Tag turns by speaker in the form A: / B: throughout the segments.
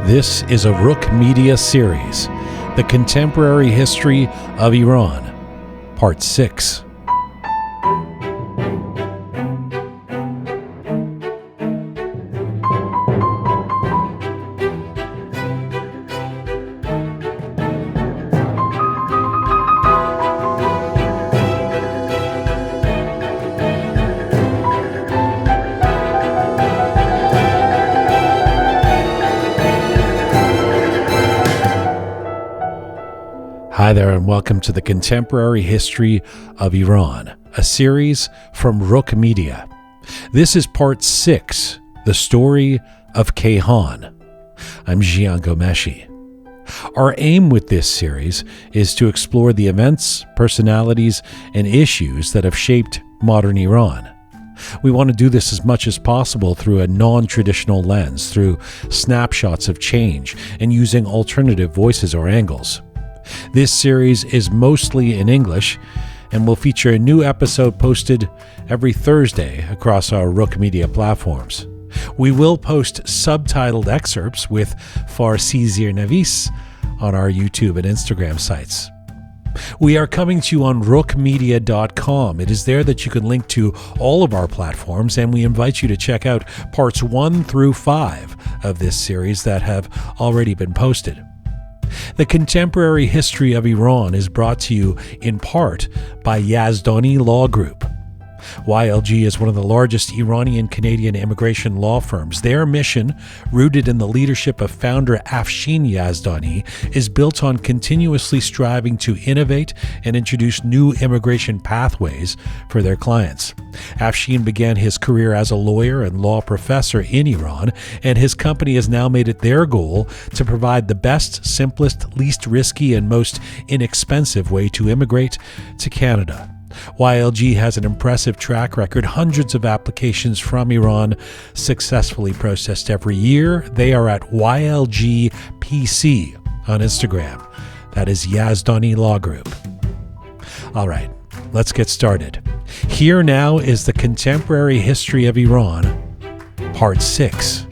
A: This is a Roqe Media series, The Contemporary History of Iran, Part 6. Hi there, and welcome to the Contemporary History of Iran, a series from Roqe Media. This is Part 6, The Story of Kayhan. I'm Jian Ghomeshi. Our aim with this series is to explore the events, personalities, and issues that have shaped modern Iran. We want to do this as much as possible through a non-traditional lens, through snapshots of change, and using alternative voices or angles. This series is mostly in English and will feature a new episode posted every Thursday across our Roqe Media platforms. We will post subtitled excerpts with Farsi Zirnavis on our YouTube and Instagram sites. We are coming to you on roqemedia.com. It is there that you can link to all of our platforms, and we invite you to check out parts 1 through 5 of this series that have already been posted. The Contemporary History of Iran is brought to you in part by Yazdani Law Group. YLG is one of the largest Iranian-Canadian immigration law firms. Their mission, rooted in the leadership of founder Afshin Yazdani, is built on continuously striving to innovate and introduce new immigration pathways for their clients. Afshin began his career as a lawyer and law professor in Iran, and his company has now made it their goal to provide the best, simplest, least risky, and most inexpensive way to immigrate to Canada. YLG has an impressive track record, hundreds of applications from Iran successfully processed every year. They are at YLGPC on Instagram. That is Yazdani Law Group. All right, let's get started. Here now is the Contemporary History of Iran, Part 6.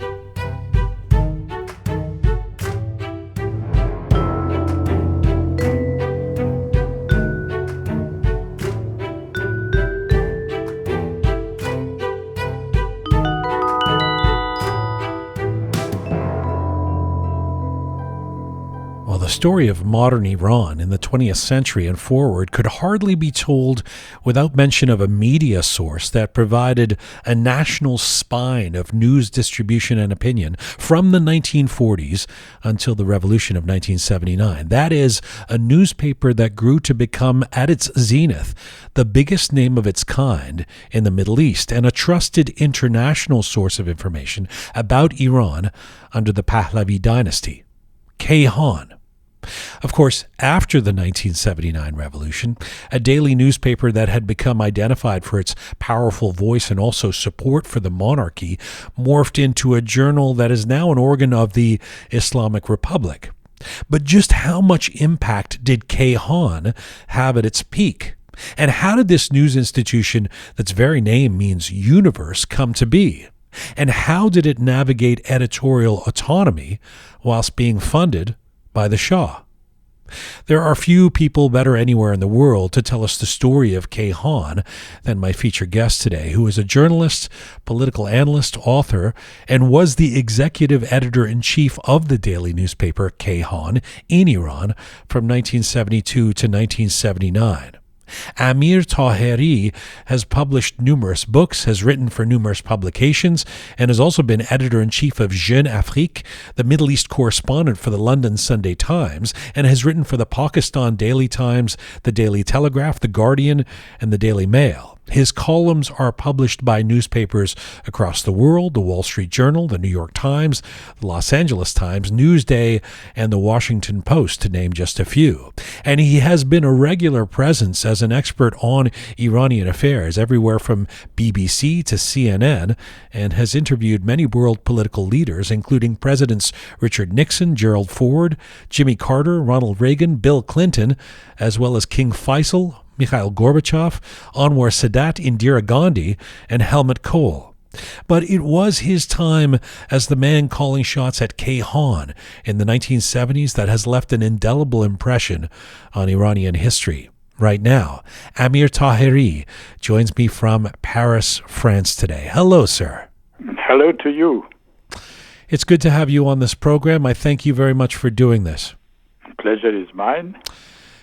A: The story of modern Iran in the 20th century and forward could hardly be told without mention of a media source that provided a national spine of news distribution and opinion from the 1940s until the revolution of 1979. That is, a newspaper that grew to become, at its zenith, the biggest name of its kind in the Middle East and a trusted international source of information about Iran under the Pahlavi dynasty. Kayhan. Of course, after the 1979 revolution, a daily newspaper that had become identified for its powerful voice and also support for the monarchy morphed into a journal that is now an organ of the Islamic Republic. But just how much impact did Kayhan have at its peak? And how did this news institution, that's very name means universe, come to be? And how did it navigate editorial autonomy whilst being funded by the Shah? There are few people better anywhere in the world to tell us the story of Kayhan than my featured guest today, who is a journalist, political analyst, author, and was the executive editor-in-chief of the daily newspaper Kayhan in Iran from 1972 to 1979. Amir Taheri has published numerous books, has written for numerous publications, and has also been editor-in-chief of Jeune Afrique, the Middle East correspondent for the London Sunday Times, and has written for the Pakistan Daily Times, the Daily Telegraph, the Guardian, and the Daily Mail. His columns are published by newspapers across the world: the Wall Street Journal, the New York Times, the Los Angeles Times, Newsday, and the Washington Post, to name just a few. And he has been a regular presence as an expert on Iranian affairs, everywhere from BBC to CNN, and has interviewed many world political leaders, including Presidents Richard Nixon, Gerald Ford, Jimmy Carter, Ronald Reagan, Bill Clinton, as well as King Faisal, Mikhail Gorbachev, Anwar Sadat, Indira Gandhi, and Helmut Kohl. But it was his time as the man calling shots at Kayhan in the 1970s that has left an indelible impression on Iranian history. Right now, Amir Taheri joins me from Paris, France today. Hello, sir.
B: Hello to you.
A: It's good to have you on this program. I thank you very much for doing this.
B: Pleasure is mine.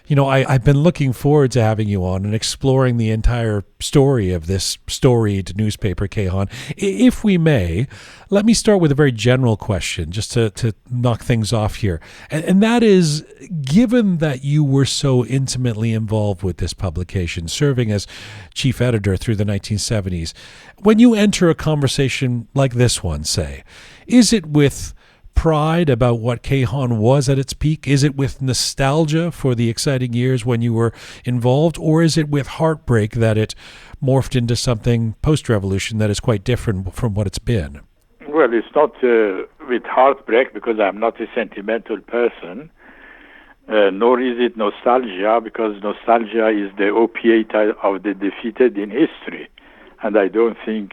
A: You know, I've been looking forward to having you on and exploring the entire story of this storied newspaper, Kayhan. If we may, let me start with a very general question, just to knock things off here. And that is, given that you were so intimately involved with this publication, serving as chief editor through the 1970s, when you enter a conversation like this one, say, is it with pride about what Kayhan was at its peak? Is it with nostalgia for the exciting years when you were involved? Or is it with heartbreak that it morphed into something post-revolution that is quite different from what it's been?
B: Well, it's not with heartbreak, because I'm not a sentimental person, nor is it nostalgia, because nostalgia is the opiate of the defeated in history. And I don't think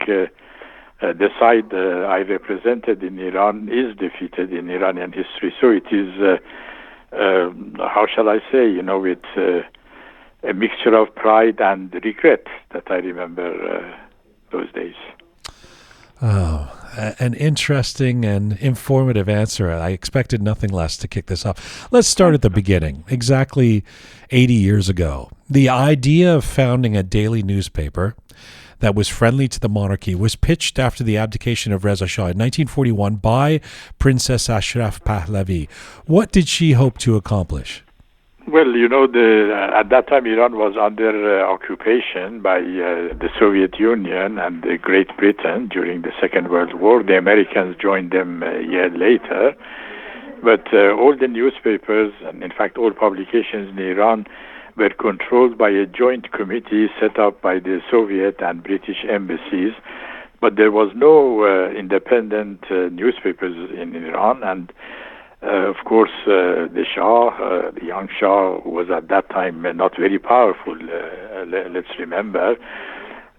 B: the side I represented in Iran is defeated in Iranian history. So it is, how shall I say, with a mixture of pride and regret that I remember those days.
A: Oh, an interesting and informative answer. I expected nothing less to kick this off. Let's start at the beginning. Exactly 80 years ago, the idea of founding a daily newspaper that was friendly to the monarchy was pitched after the abdication of Reza Shah in 1941 by Princess Ashraf Pahlavi. What did she hope to accomplish?
B: Well, at that time Iran was under occupation by the Soviet Union and Great Britain during the Second World War. The Americans joined them a year later. But all the newspapers, and in fact all publications in Iran, were controlled by a joint committee set up by the Soviet and British embassies. But there was no independent newspapers in Iran. And of course, the Shah, the young Shah, was at that time not very powerful, let's remember,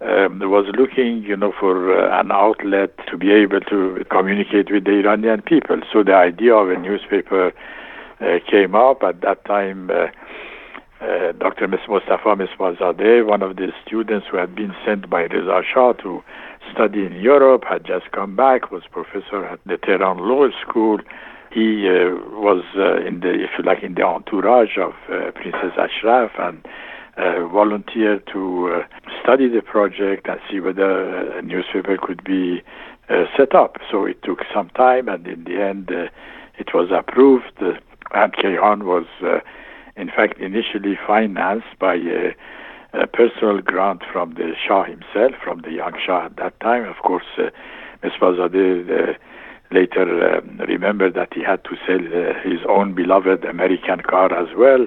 B: was looking, for an outlet to be able to communicate with the Iranian people. So the idea of a newspaper came up. At that time, Dr. Mossader, one of the students who had been sent by Reza Shah to study in Europe, had just come back, was professor at the Tehran Law School. He was in the entourage of Princess Ashraf, and volunteered to study the project and see whether a newspaper could be set up. So it took some time, and in the end, it was approved. And Kayhan was, in fact, initially financed by a personal grant from the Shah himself, from the young Shah at that time. Of course, Mossader later remembered that he had to sell his own beloved American car as well.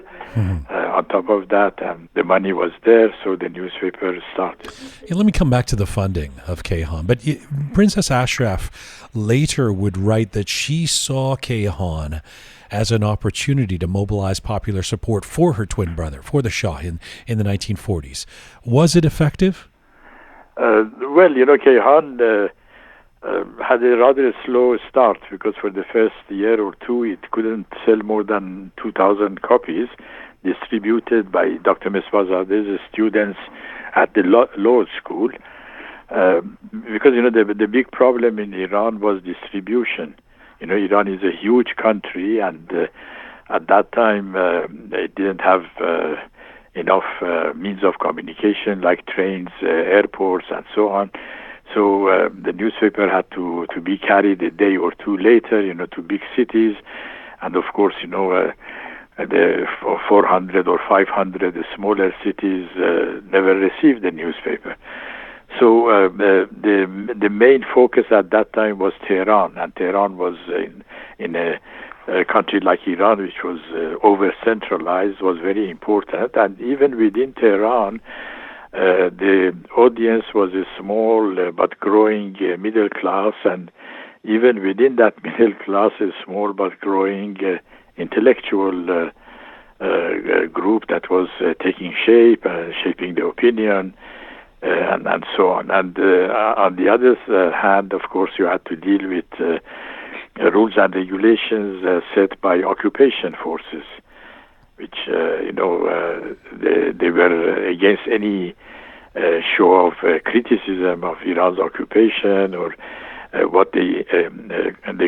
B: On top of that, and the money was there, so the newspaper started.
A: Yeah, let me come back to the funding of Kayhan. But Princess Ashraf later would write that she saw Kayhan as an opportunity to mobilize popular support for her twin brother, for the Shah in the 1940s. Was it effective?
B: Well, Kayhan had a rather slow start, because for the first year or two it couldn't sell more than 2,000 copies distributed by Dr. Mossader's students at the law school. Because, the big problem in Iran was distribution. Iran is a huge country, and at that time it didn't have enough means of communication like trains, airports, and so on. So the newspaper had to be carried a day or two later, to big cities. And of course, the 400 or 500 smaller cities never received the newspaper. So the main focus at that time was Tehran, and Tehran was in a country like Iran, which was over-centralized, was very important. And even within Tehran, the audience was a small but growing middle class, and even within that middle class, a small but growing intellectual group that was taking shape, shaping the opinion. and so on. And on the other hand, of course, you had to deal with rules and regulations set by occupation forces, which, they were against any show of criticism of Iran's occupation or what they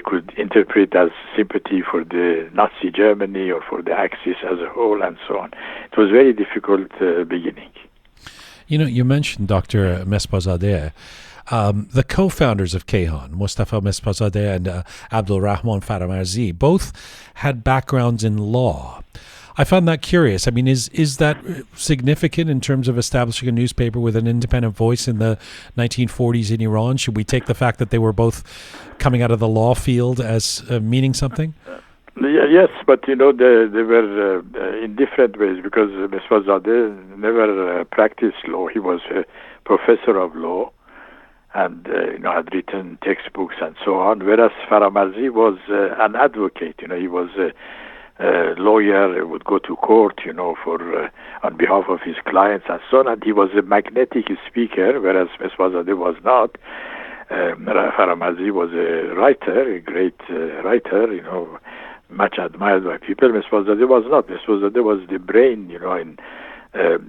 B: could interpret as sympathy for the Nazi Germany or for the Axis as a whole, and so on. It was very difficult beginning.
A: You mentioned Dr. Mespazadeh. The co-founders of Kayhan, Mustafa Mespazadeh and Abdul Rahman Faramarzi, both had backgrounds in law. I found that curious. I mean, is that significant in terms of establishing a newspaper with an independent voice in the 1940s in Iran? Should we take the fact that they were both coming out of the law field as meaning something?
B: Yes, but they were in different ways, because Mespazadeh never practiced law. He was a professor of law and had written textbooks and so on, whereas Faramarzi was an advocate. He was a lawyer, would go to court, for on behalf of his clients and so on, and he was a magnetic speaker, whereas Mespazadeh was not. Faramarzi was a writer, a great writer, much admired by people. Mespazadeh was not. Mespazadeh was the brain, in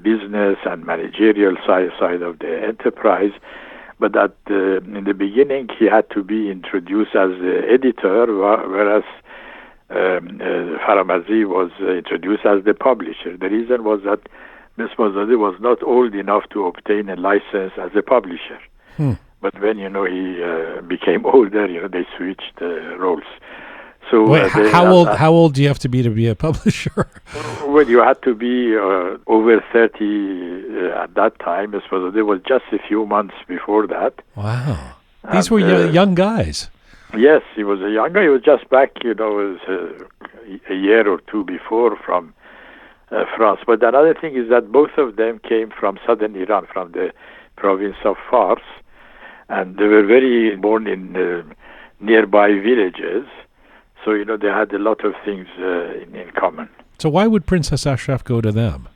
B: business and managerial side of the enterprise. But in the beginning, he had to be introduced as the editor, whereas Faramarzi was introduced as the publisher. The reason was that Mespazadeh was not old enough to obtain a license as a publisher. But when he became older, they switched roles. So
A: wait, how old do you have to be a publisher?
B: Well, you had to be over 30 at that time. Mespazadeh was just a few months before that.
A: Wow, these were young guys.
B: Yes, he was a young guy. He was just back, was a year or two before from France. But another thing is that both of them came from southern Iran, from the province of Fars, and they were born in nearby villages. So, they had a lot of things in common.
A: So why would Princess Ashraf go to them?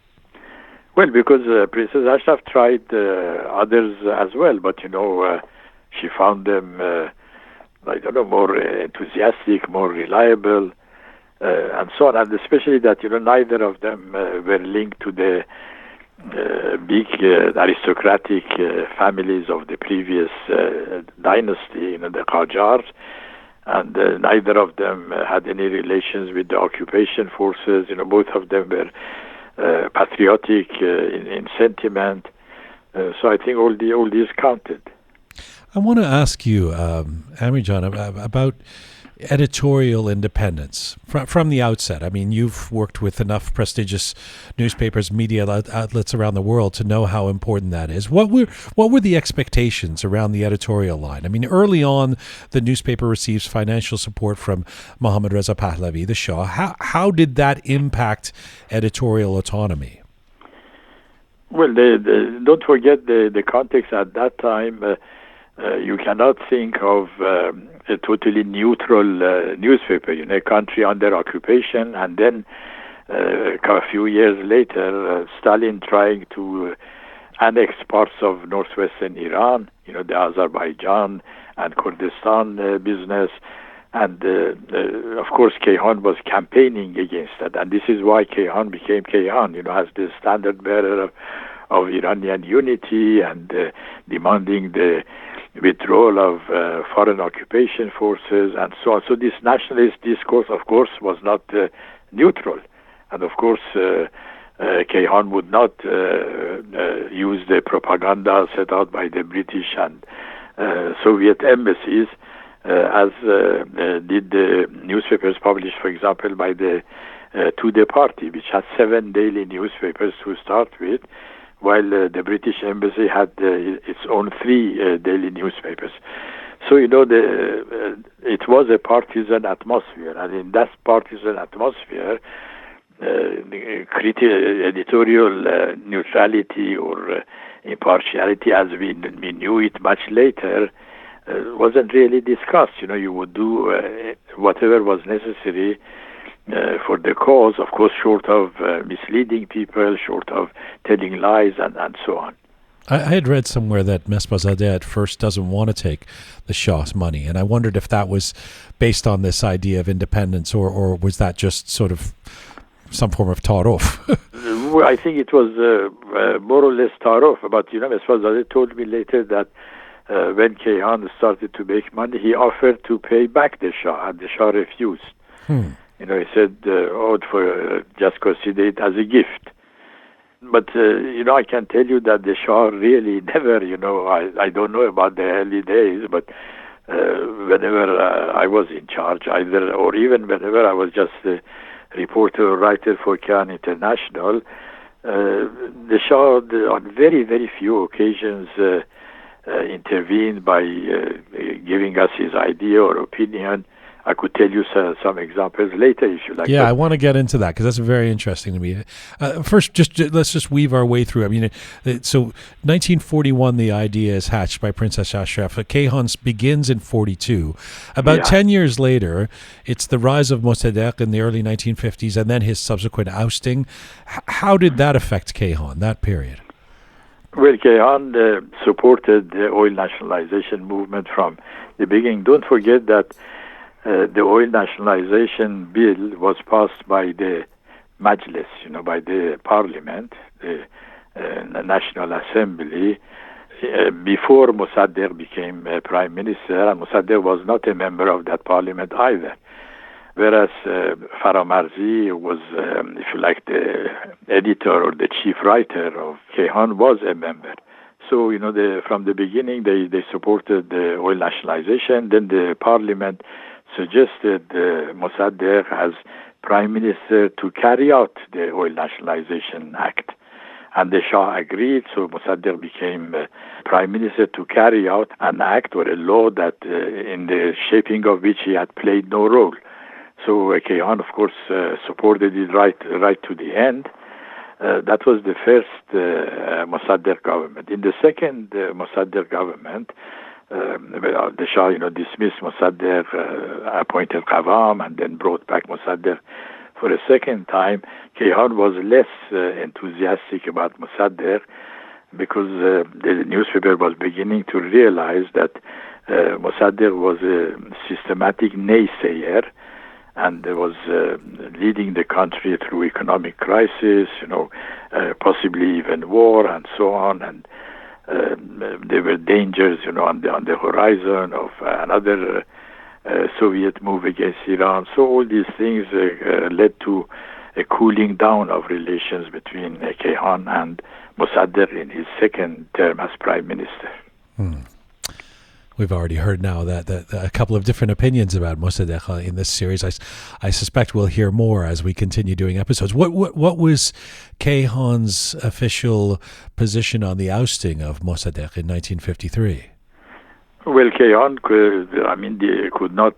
B: Well, because Princess Ashraf tried others as well, but, she found them, more enthusiastic, more reliable, and so on. And especially that, neither of them were linked to the big aristocratic families of the previous dynasty, the Qajars. And neither of them had any relations with the occupation forces. Both of them were patriotic in sentiment. So I think all these counted.
A: I want to ask you, Amir John, about editorial independence from the outset. I mean, you've worked with enough prestigious newspapers, media outlets around the world to know how important that is. What were the expectations around the editorial line? I mean, early on, the newspaper receives financial support from Mohammad Reza Pahlavi, the Shah. How did that impact editorial autonomy?
B: Well, don't forget the context at that time. You cannot think of a totally neutral newspaper in a country under occupation, and then a few years later, Stalin trying to annex parts of northwestern Iran, the Azerbaijan and Kurdistan business, and of course Kayhan was campaigning against that, and this is why Kayhan became Kayhan, as the standard bearer of Iranian unity and demanding the withdrawal of foreign occupation forces and so on. So this nationalist discourse, of course, was not neutral. And of course, Kayhan would not use the propaganda set out by the British and Soviet embassies, as did the newspapers published, for example, by the Tudeh Party, which had 7 daily newspapers to start with, while the British Embassy had its own 3 daily newspapers. So, it was a partisan atmosphere, and in that partisan atmosphere, editorial neutrality or impartiality, as we knew it much later, wasn't really discussed. You would do whatever was necessary for the cause, of course, short of misleading people, short of telling lies, and so on.
A: I had read somewhere that Mossader at first doesn't want to take the Shah's money, and I wondered if that was based on this idea of independence, or was that just sort of some form of ta'aruf?
B: Well, I think it was more or less ta'aruf, but Mossader told me later that when Kayhan started to make money, he offered to pay back the Shah, and the Shah refused. He said, just consider it as a gift. But, I can tell you that the Shah really never, I don't know about the early days, but whenever I was in charge, or even whenever I was just a reporter or writer for Kayhan International, the Shah, on very, very few occasions, intervened by giving us his idea or opinion. I could tell you some examples later if you like.
A: Yeah, I want to get into that because that's very interesting to me. First, let's just weave our way through. I mean, so 1941, the idea is hatched by Princess Ashraf. Kayhan begins in 42. About 10 years later, it's the rise of Mossader in the early 1950s and then his subsequent ousting. How did that affect Kayhan, that period?
B: Well, Kayhan supported the oil nationalization movement from the beginning. Don't forget that the oil nationalization bill was passed by the Majlis, by the parliament, the National Assembly, before Mossader became prime minister, and Mossader was not a member of that parliament either. Whereas Faramarzi was, if you like, the editor or the chief writer of Kayhan was a member. So, from the beginning, they supported the oil nationalization. Then the parliament suggested Mossader as prime minister to carry out the Oil Nationalization Act. And the Shah agreed, so Mossader became prime minister to carry out an act or a law that in the shaping of which he had played no role. So Kayhan, of course, supported it right to the end. That was the first Mossader government. In the second Mossader government, the Shah, dismissed Mossader, appointed Qavam, and then brought back Mossader for a second time. Kayhan was less enthusiastic about Mossader because the newspaper was beginning to realize that Mossader was a systematic naysayer and was leading the country through economic crisis, possibly even war and so on, and there were dangers, on the horizon of another Soviet move against Iran. So all these things led to a cooling down of relations between Kayhan and Mossader in his second term as prime minister.
A: We've already heard now that a couple of different opinions about Mossader in this series. I suspect we'll hear more as we continue doing episodes. What was Kayhan's official position on the ousting of Mossader in 1953?
B: Well, Kayhan could not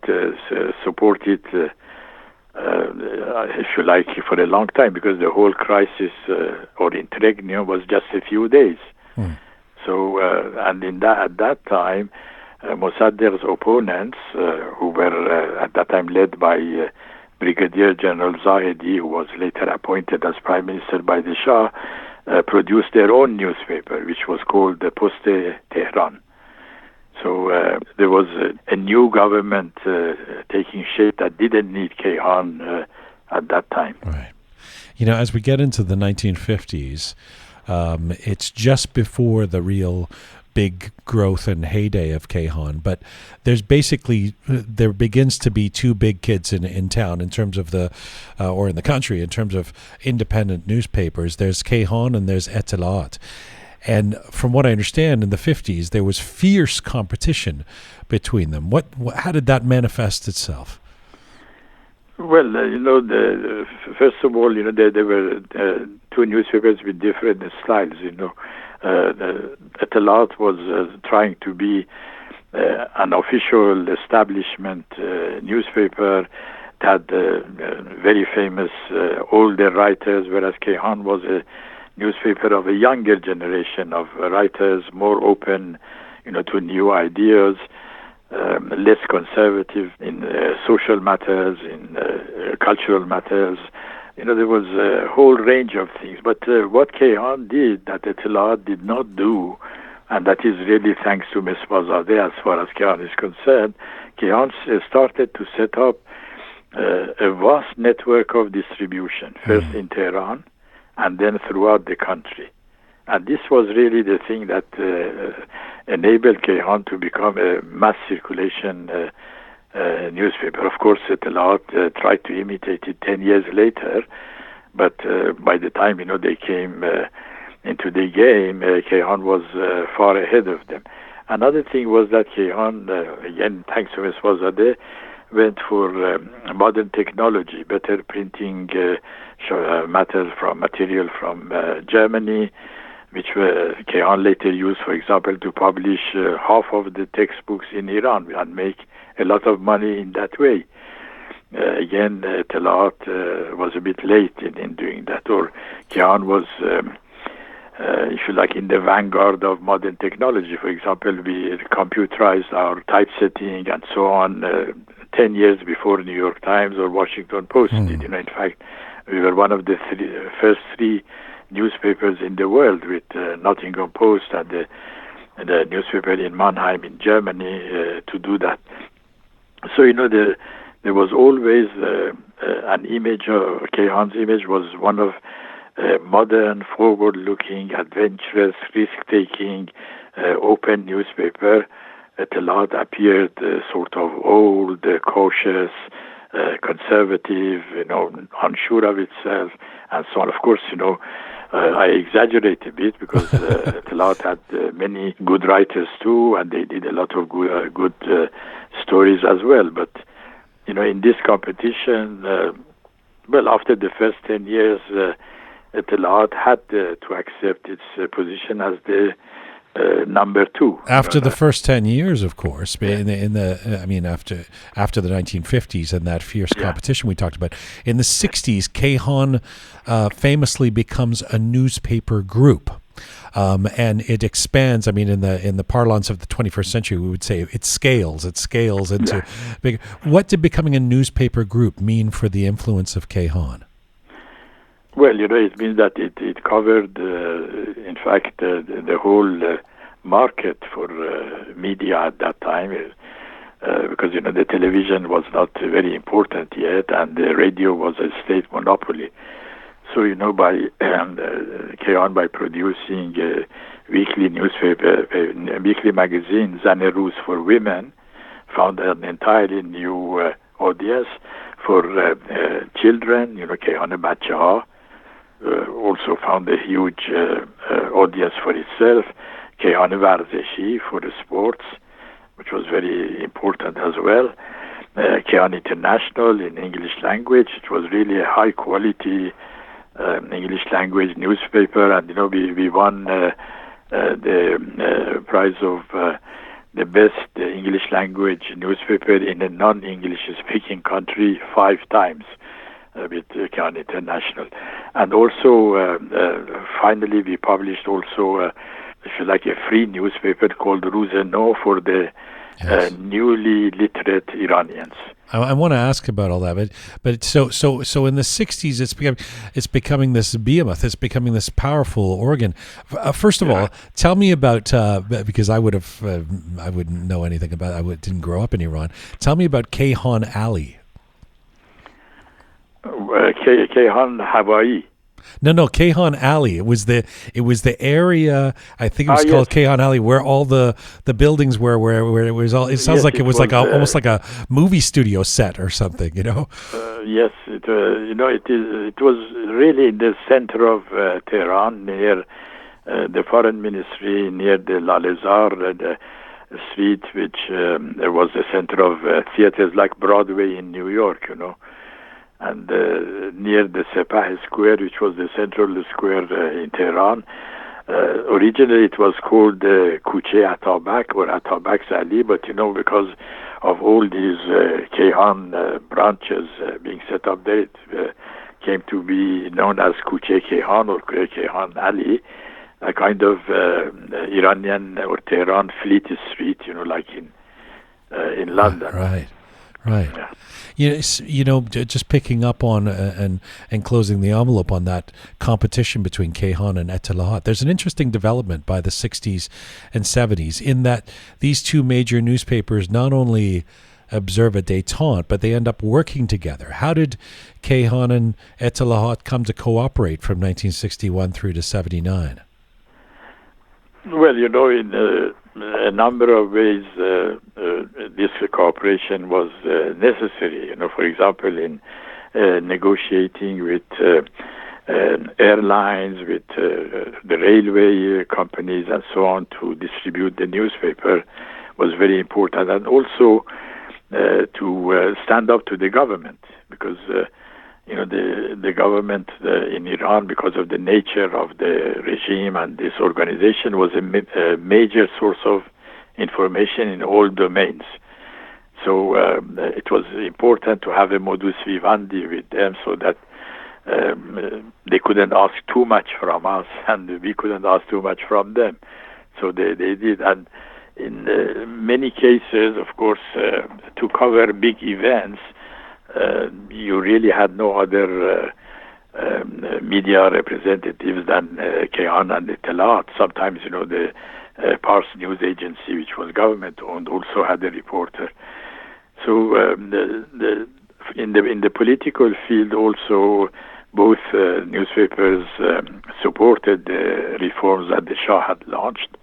B: support it, if you like, for a long time because the whole crisis or interregnum was just a few days. So, and at that time, Mossader's opponents, who were at that time led by Brigadier General Zahedi, who was later appointed as prime minister by the Shah, produced their own newspaper, which was called the Poste Tehran. So there was a new government taking shape that didn't need Kayhan at that time.
A: Right. As we get into the 1950s, it's just before the real big growth and heyday of Kayhan, but there begins to be two big kids in town in terms of or in the country in terms of independent newspapers. There's Kayhan and there's Editorial. And from what I understand, in the 50s, there was fierce competition between them. How did that manifest itself?
B: Well, first of all, there were two newspapers with different styles, Editorial was trying to be an official establishment newspaper that had very famous older writers, whereas Kayhan was a newspaper of a younger generation of writers, more open, to new ideas, less conservative in social matters, in cultural matters, there was a whole range of things. But what Kayhan did that Etemad did not do, and that is really thanks to Ms. Mossader as far as Kayhan is concerned, Kayhan started to set up a vast network of distribution, first in Tehran and then throughout the country. And this was really the thing that enabled Kayhan to become a mass circulation newspaper. Of course, Etemad tried to imitate it 10 years later, but by the time they came into the game, Kayhan was far ahead of them. Another thing was that Kayhan, again thanks to Ms. Mossader, went for modern technology, better printing material from Germany, which Kayhan later used, for example, to publish half of the textbooks in Iran and make a lot of money in that way. Again, Etemad was a bit late in doing that, or Kayhan was, if you like, in the vanguard of modern technology. For example, we computerized our typesetting and so on 10 years before New York Times or Washington Post did. In fact, we were one of the first three newspapers in the world, with Nottingham Post and the newspaper in Mannheim in Germany to do that. So, there was always an image, Kayhan's image was one of modern, forward-looking, adventurous, risk-taking, open newspaper. Etemad appeared sort of old, cautious, conservative, unsure of itself, and so on. Of course, I exaggerate a bit because Etemad had many good writers too, and they did a lot of good stories as well. But in this competition, after the first 10 years, Etemad had to accept its position as the number two.
A: After the first 10 years, of course, after the 1950s and that fierce competition we talked about, in the 60s, Kayhan famously becomes a newspaper group. And it expands. In the parlance of the 21st century, we would say it scales into big. What did becoming a newspaper group mean for the influence of Kayhan?
B: Well, it means that it covered, in fact, the whole market for media at that time, because, the television was not very important yet, and the radio was a state monopoly. So, by Kayhan, by producing a weekly newspaper, a weekly magazine, Zan-e Roz for women, found an entirely new audience for children, Kayhan Bachehha, also found a huge audience for itself. Kayhan Varzeshi for the sports, which was very important as well. Kayhan International in English language. It was really a high quality English language newspaper, and we won the prize of the best English language newspaper in a non-English speaking country 5 times. With Kayhan International. And also, finally, we published also, if you like, a free newspaper called Ruzeno for the newly literate Iranians.
A: I want to ask about all that, but so in the 60s, it's becoming this behemoth. It's becoming this powerful organ. First of all, tell me about because I wouldn't know anything about. Didn't grow up in Iran. Tell me about Kayhan Ali.
B: Kayhan Hawaii.
A: No, Kayhan Ali. It was the area. I think it was called Kayhan Ali, where all the buildings were, where it was all. It sounds like it was almost like a movie studio set or something.
B: Yes, it was really in the center of Tehran, near the foreign ministry, near the Lalezar, the street, which was the center of theaters like Broadway in New York. And near the Sepah Square, which was the central square in Tehran. Originally, it was called Kuche Atabak or Atabak's Alley, but because of all these Kayhan branches being set up there, it came to be known as Kuche Kayhan or Kayhan Ali, a kind of Iranian or Tehran Fleet Street, like in London.
A: Right. Right.
B: Yeah.
A: Just picking up on and closing the envelope on that competition between Kayhan and Etemad, there's an interesting development by the 60s and 70s in that these two major newspapers not only observe a détente, but they end up working together. How did Kayhan and Etemad come to cooperate from 1961 through to 79?
B: Well, in a number of ways, this cooperation was necessary. For example, in negotiating with airlines, with the railway companies, and so on, to distribute the newspaper was very important, and also to stand up to the government, because the government in Iran, because of the nature of the regime and this organization, was a major source of information in all domains. So it was important to have a modus vivendi with them, so that they couldn't ask too much from us, and we couldn't ask too much from them. So they did. And in many cases, of course, to cover big events, you really had no other media representatives than Kayhan and Etemad. Sometimes, the Pars News Agency, which was government-owned, also had a reporter. So in the political field also, both newspapers supported the reforms that the Shah had launched.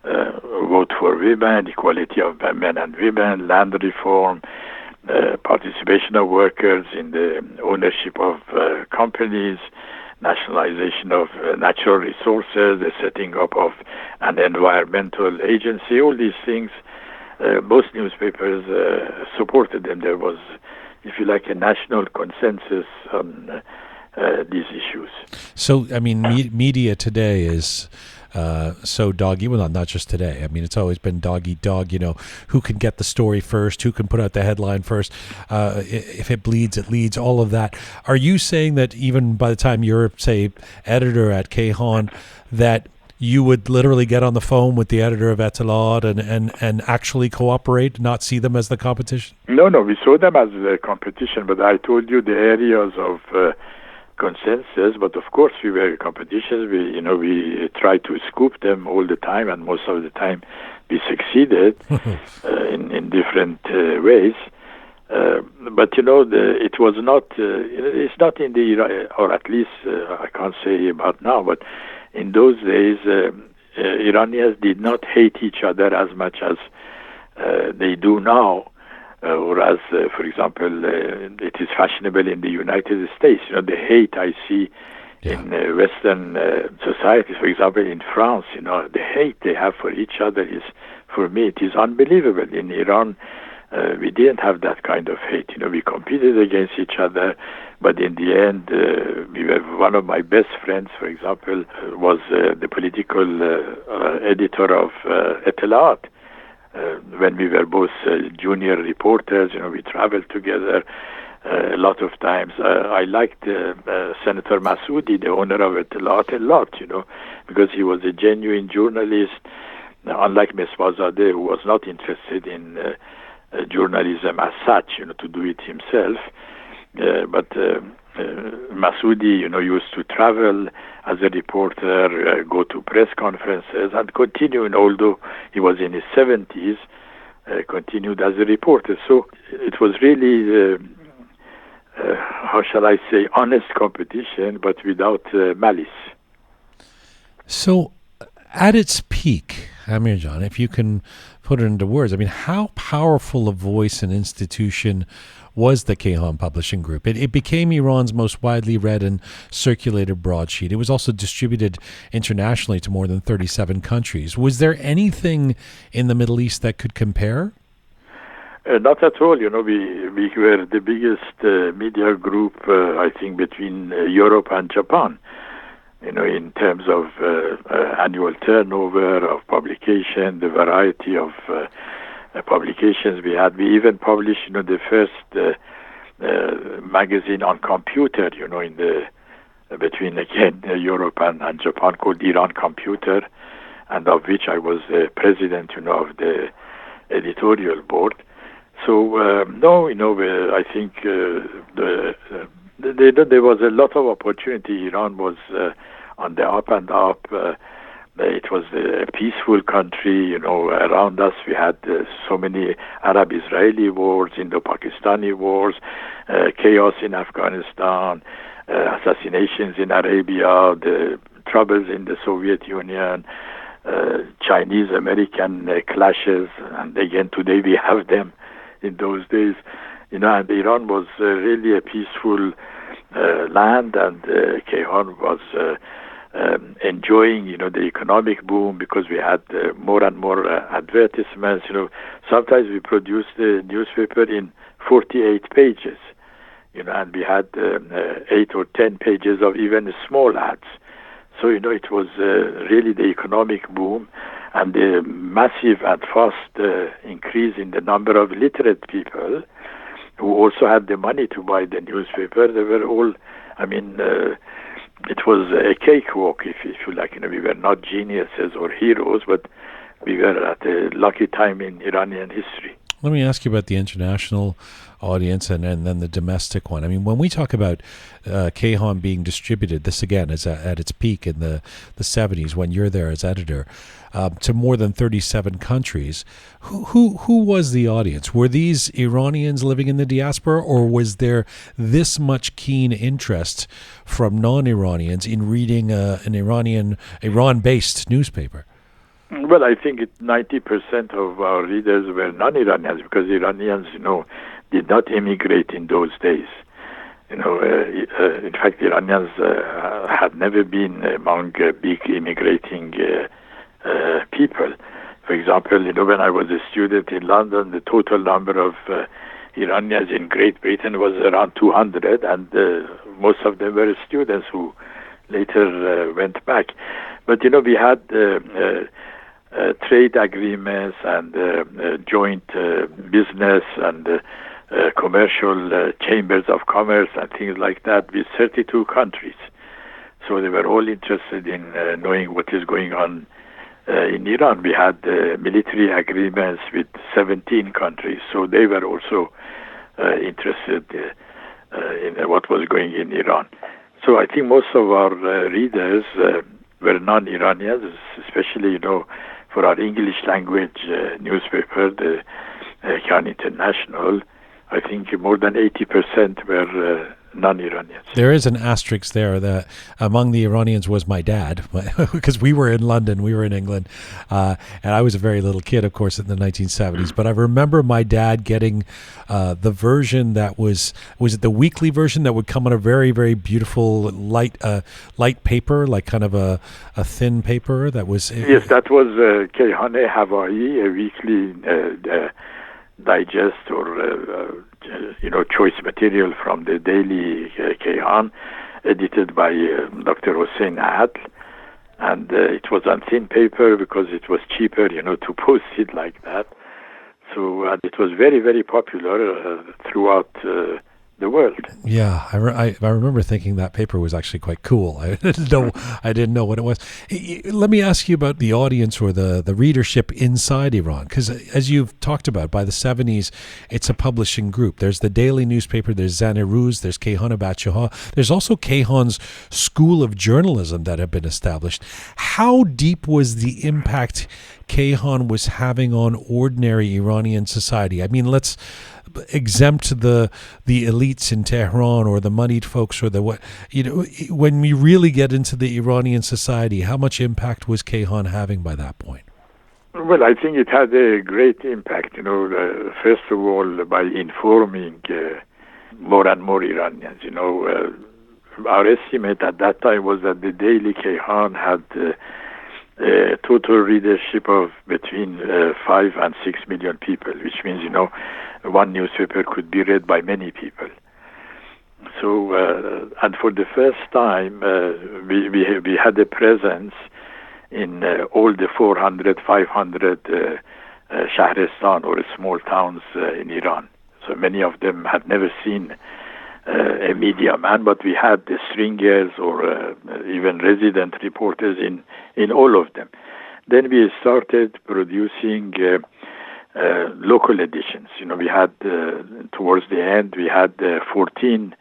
B: Vote for women, equality of men and women, land reform, participation of workers in the ownership of companies, nationalization of natural resources, the setting up of an environmental agency. All these things, most newspapers supported them. There was, if you like, a national consensus on these issues.
A: So, media today is so doggy. Well, not just today. It's always been dog eat dog. Who can get the story first? Who can put out the headline first? If it bleeds, it leads. All of that. Are you saying that even by the time you're, say, editor at Kayhan, that you would literally get on the phone with the editor of Etemad and actually cooperate, not see them as the competition?
B: No, we saw them as the competition, but I told you the areas of consensus. But of course, we were competitions. We tried to scoop them all the time, and most of the time we succeeded in different ways. But it was not. It's not in the, or at least I can't say about now, but in those days, Iranians did not hate each other as much as they do now, or as, for example, it is fashionable in the United States. The hate I see in Western societies, for example, in France, the hate they have for each other is, for me, it is unbelievable. In Iran, we didn't have that kind of hate. We competed against each other, but in the end, we were. One of my best friends, for example, was the political editor of Etemad. When we were both junior reporters, we traveled together a lot of times. I liked Senator Massoudi, the owner of Etemad, a lot, because he was a genuine journalist, unlike Mossader, who was not interested in journalism as such, to do it himself. But Massoudi, used to travel as a reporter, go to press conferences, and continue, although he was in his 70s, continued as a reporter. So it was really, how shall I say, honest competition, but without malice.
A: So at its peak, Amir John, if you can put it into words, how powerful a voice and institution was the Kayhan Publishing Group? It became Iran's most widely read and circulated broadsheet. It was also distributed internationally to more than 37 countries. Was there anything in the Middle East that could compare?
B: Not at all. We were the biggest media group, I think, between Europe and Japan. In terms of annual turnover, of publication, the variety of publications we had. We even published, the first magazine on computer, in the between again Europe and Japan, called Iran Computer, and of which I was the president, of the editorial board. So no, I think there was a lot of opportunity. Iran was on the up and up. It was a peaceful country. Around us we had so many Arab-Israeli wars, Indo-Pakistani wars, chaos in Afghanistan, assassinations in Arabia, the troubles in the Soviet Union, Chinese-American clashes, and again today we have them. In those days, and Iran was really a peaceful land, and Kayhan was enjoying, the economic boom because we had more and more advertisements. Sometimes we produced the newspaper in 48 pages, and we had 8 or 10 pages of even small ads. So, it was really the economic boom and the massive and fast increase in the number of literate people who also had the money to buy the newspaper. They were all, it was a cakewalk, if you like. We were not geniuses or heroes, but we were at a lucky time in Iranian history.
A: Let me ask you about the international audience and then the domestic one. When we talk about Kayhan being distributed, this again is at its peak in the 70s when you're there as editor, to more than 37 countries. Who was the audience? Were these Iranians living in the diaspora, or was there this much keen interest from non-Iranians in reading an Iran-based newspaper?
B: Well, I think 90% of our readers were non-Iranians because Iranians, did not immigrate in those days. In fact, Iranians had never been among big immigrating people. For example, when I was a student in London, the total number of Iranians in Great Britain was around 200, and most of them were students who later went back. But, we had trade agreements and joint business and commercial chambers of commerce and things like that with 32 countries. So they were all interested in knowing what is going on in Iran. We had military agreements with 17 countries, so they were also interested in what was going in Iran. So I think most of our readers were non-Iranians, especially, for our English language newspaper, the Kayhan International. I think more than 80% were non-Iranians.
A: There is an asterisk there that among the Iranians was my dad, because we were in London, we were in England, and I was a very little kid, of course, in the 1970s. But I remember my dad getting the version that was it the weekly version that would come on a very, very beautiful light paper, like kind of a thin paper that was...
B: Yes, that was Kayhan Hawaii, a weekly digest or choice material from the daily Kayhan, edited by Dr. Hossein Adl, and it was on thin paper because it was cheaper, to post it like that. So it was very, very popular throughout the world.
A: Yeah, I remember thinking that paper was actually quite cool. I didn't know what it was. Let me ask you about the audience or the readership inside Iran, because as you've talked about, by the 70s, it's a publishing group. There's the daily newspaper, there's Zan-e-Rouz, there's Kayhan Bachaha, there's also Kayhan's School of Journalism that have been established. How deep was the impact Kayhan was having on ordinary Iranian society? Let's exempt the elites in Tehran or the moneyed folks or when we really get into the Iranian society, how much impact was Kayhan having by that point?
B: Well, I think it had a great impact, first of all, by informing more and more Iranians. Our estimate at that time was that the daily Kayhan had a total readership of between 5 and 6 million people, which means, one newspaper could be read by many people. So, and for the first time, we had a presence in all the 400, 500 Shahristan or small towns in Iran. So many of them had never seen a media man, but we had the stringers or even resident reporters in all of them. Then we started producing local editions. We had, towards the end, we had 14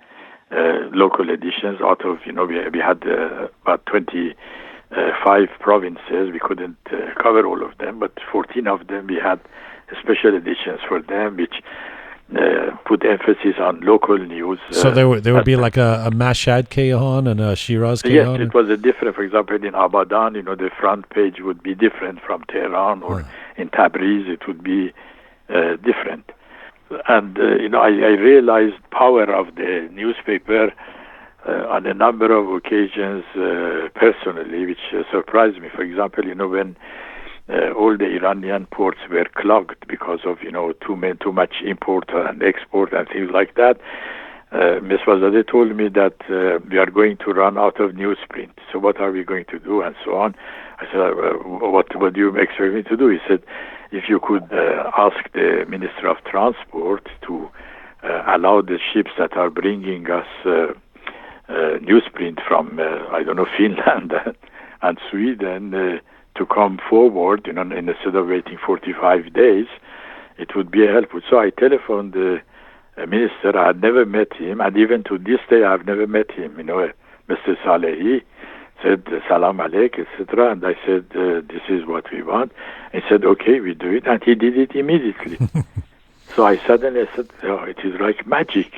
B: local editions out of, we had about 25 provinces. We couldn't cover all of them, but 14 of them we had special editions for them, which put emphasis on local news.
A: So there would be like a Mashhad Kayhan and a Shiraz Kayhan?
B: Yes, it was a different. For example, in Abadan, the front page would be different from Tehran, or in Tabriz, it would be different. And, I realized power of the newspaper on a number of occasions personally, which surprised me. For example, when all the Iranian ports were clogged because of, too much import and export and things like that, Ms. Mossader told me that we are going to run out of newsprint. So what are we going to do, and so on. I said, what do you expect me to do? He said, if you could ask the Minister of Transport to allow the ships that are bringing us newsprint from, Finland and Sweden to come forward, instead of waiting 45 days, it would be helpful. So I telephoned the minister. I had never met him, and even to this day I have never met him. Mr. Salehi said, Salam Aleik, etc. And I said, this is what we want. He said, okay, we do it. And he did it immediately. So I suddenly said, it is like magic.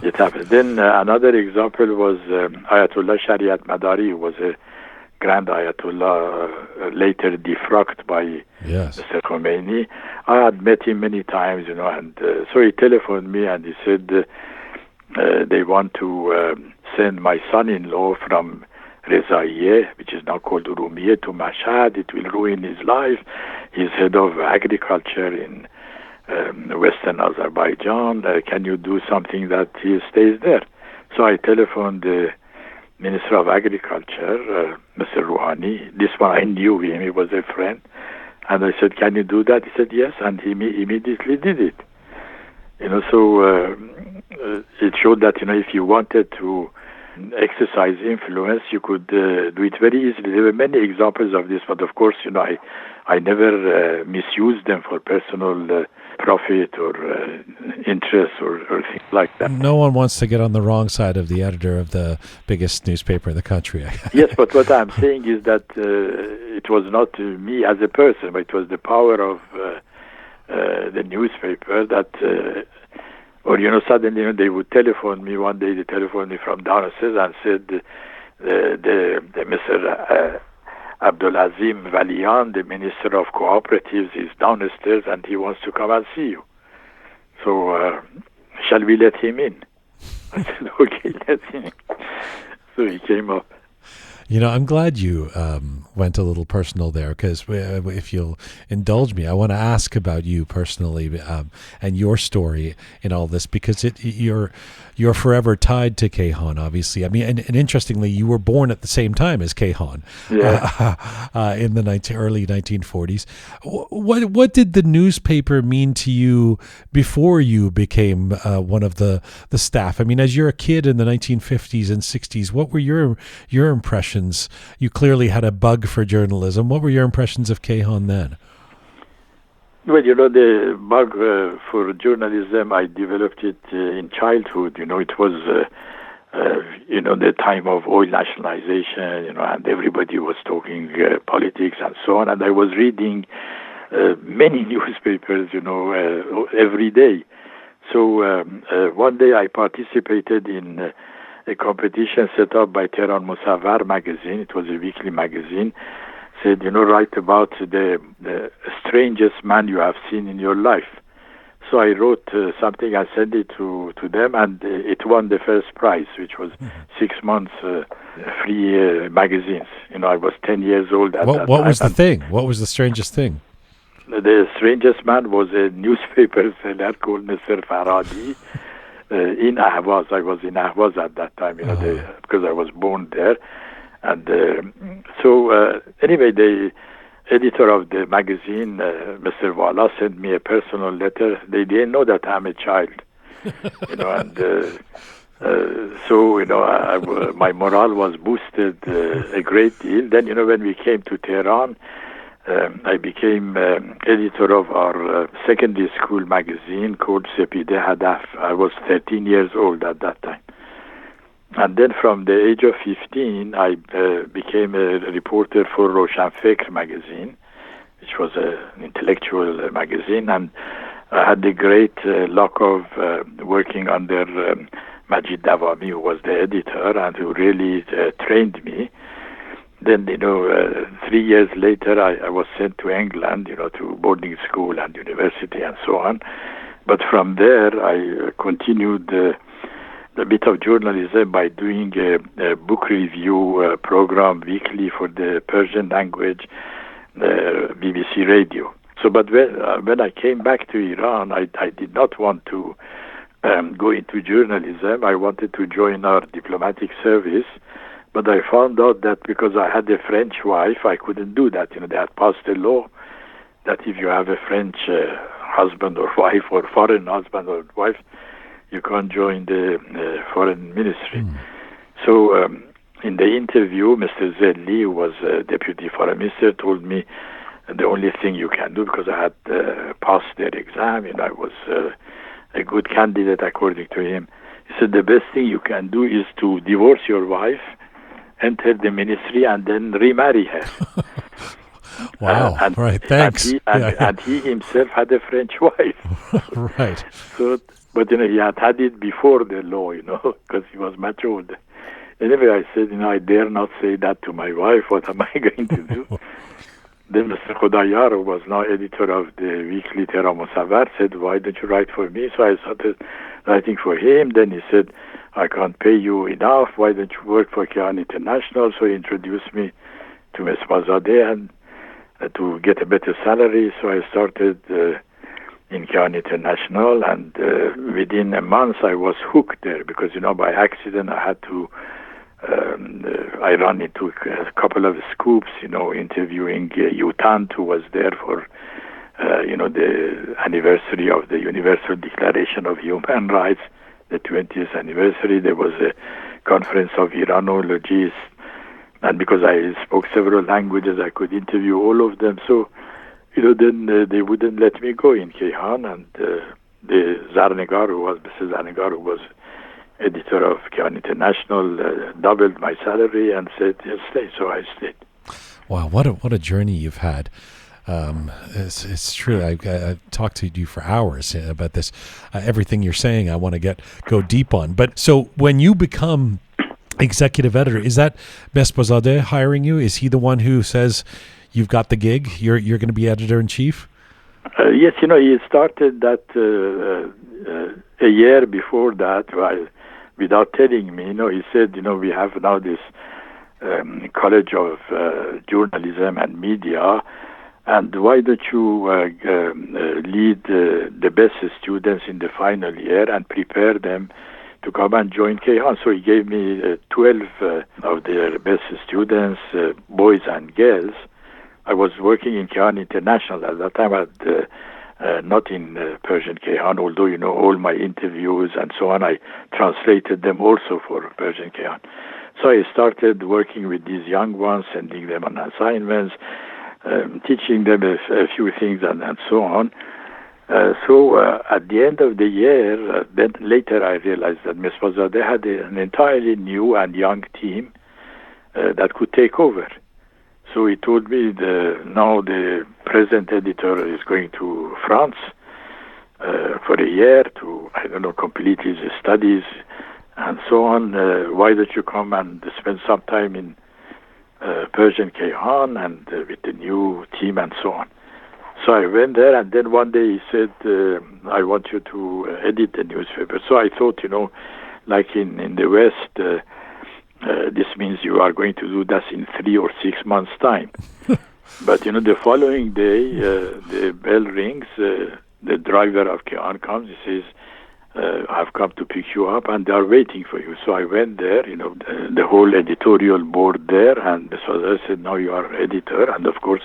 B: It happened. Then another example was Ayatollah Shariat Madari, who was a Grand Ayatollah, later defrocked by Mr. Khomeini. I had met him many times, and so he telephoned me and he said they want to send my son-in-law from Rezaiye, which is now called Urumiyeh, to Mashhad. It will ruin his life. He's head of agriculture in Western Azerbaijan. Can you do something that he stays there? So I telephoned the Minister of Agriculture, Mr. Rouhani. This one I knew him, he was a friend. And I said, can you do that? He said, yes, and he immediately did it. So it showed that, if you wanted to exercise influence, you could do it very easily. There were many examples of this, but of course, I never misused them for personal profit or interest or things like that.
A: No one wants to get on the wrong side of the editor of the biggest newspaper in the country.
B: Yes, but what I'm saying is that it was not me as a person, but it was the power of the newspaper that, suddenly they would telephone me. One day they telephoned me from downstairs and said, the Mr. Abdulazim Valian, the Minister of Cooperatives, is downstairs and he wants to come and see you. So, shall we let him in? I said, okay, let him in. So he came up.
A: I'm glad you went a little personal there, because if you'll indulge me, I want to ask about you personally and your story in all this, because you're forever tied to Kayhan, obviously. I mean, and interestingly, you were born at the same time as Kayhan, in the early 1940s. What did the newspaper mean to you before you became one of the staff? I mean, as you're a kid in the 1950s and 60s, what were your impressions? You clearly had a bug for journalism. What were your impressions of Kayhan then?
B: Well, the bug for journalism, I developed it in childhood. It was, the time of oil nationalization, and everybody was talking politics and so on. And I was reading many newspapers, every day. So one day I participated in a competition set up by Tehran Musawwar magazine. It was a weekly magazine. Said, write about the strangest man you have seen in your life. So I wrote something, I sent it to them, and it won the first prize, which was 6 months free magazines. I was 10 years old at that time.
A: What was the thing? What was the strangest thing?
B: The strangest man was a newspaper seller called Mr. Faradi. In Ahvaz. I was in Ahvaz at that time, because I was born there. And anyway, the editor of the magazine, Mr. Wala, sent me a personal letter. They didn't know that I'm a child, my morale was boosted a great deal. Then, when we came to Tehran, I became editor of our secondary school magazine called Sepide Hadaf. I was 13 years old at that time. And then from the age of 15, I became a reporter for Roshan Fikr magazine, which was an intellectual magazine. And I had the great luck of working under Majid Dawami, who was the editor and who really trained me. Then, 3 years later, I was sent to England, to boarding school and university and so on. But from there, I continued a bit of journalism by doing a book review program weekly for the Persian language, BBC Radio. So, but when I came back to Iran, I did not want to go into journalism. I wanted to join our diplomatic service. But I found out that because I had a French wife, I couldn't do that. They had passed a law that if you have a French husband or wife or foreign husband or wife, you can't join the foreign ministry. So in the interview, Mr. Zelli, who was deputy foreign minister, told me the only thing you can do, because I had passed their exam and I was a good candidate according to him. He said the best thing you can do is to divorce your wife, enter the ministry, and then remarry her.
A: Wow! Right. Thanks.
B: And he himself had a French wife.
A: Right.
B: So, but he had it before the law, because he was much older. Anyway, I said, I dare not say that to my wife. What am I going to do? Then Mr. Khodayar, who was now editor of the weekly Mossader, said, why don't you write for me? So I started writing for him. Then he said, I can't pay you enough. Why don't you work for Kayhan International? So he introduced me to Ms. Mossader and to get a better salary. So I started in Kayhan International, and within a month I was hooked there because, by accident I had to, I ran into a couple of scoops, interviewing Utant, who was there for, the anniversary of the Universal Declaration of Human Rights, the 20th anniversary. There was a conference of Iranologists, and because I spoke several languages, I could interview all of them. So, then they wouldn't let me go in Kayhan, and the Zarnegar, Mr. Zarnegar, who was editor of Kayhan International, doubled my salary and said, yes, stay. So I stayed.
A: Wow, what a journey you've had. It's true. I talked to you for hours about this. Everything you're saying, I want to go deep on. But so when you become executive editor, is that Mossader hiring you? Is he the one who says you've got the gig? You're going to be editor-in-chief?
B: Yes, he started that a year before that. Without telling me, he said, we have now this College of Journalism and Media. And why don't you lead the best students in the final year and prepare them to come and join Kayhan? So he gave me 12 of their best students, boys and girls. I was working in Kayhan International at that time, not in Persian Kayhan, although, all my interviews and so on, I translated them also for Persian Kayhan. So I started working with these young ones, sending them on assignments, teaching them a few things and so on. So at the end of the year, then later I realized that Ms. Mossader had an entirely new and young team that could take over. So he told me now the present editor is going to France for a year to, complete his studies and so on. Why don't you come and spend some time in Persian Kayhan and with the new team and so on. So I went there, and then one day he said, I want you to edit the newspaper. So I thought, like in the West, this means you are going to do that in 3 or 6 months' time. But, the following day, the bell rings, the driver of Kayhan comes, he says, I've come to pick you up, and they are waiting for you. So I went there, the whole editorial board there, and Mr. said, now you are editor. And of course,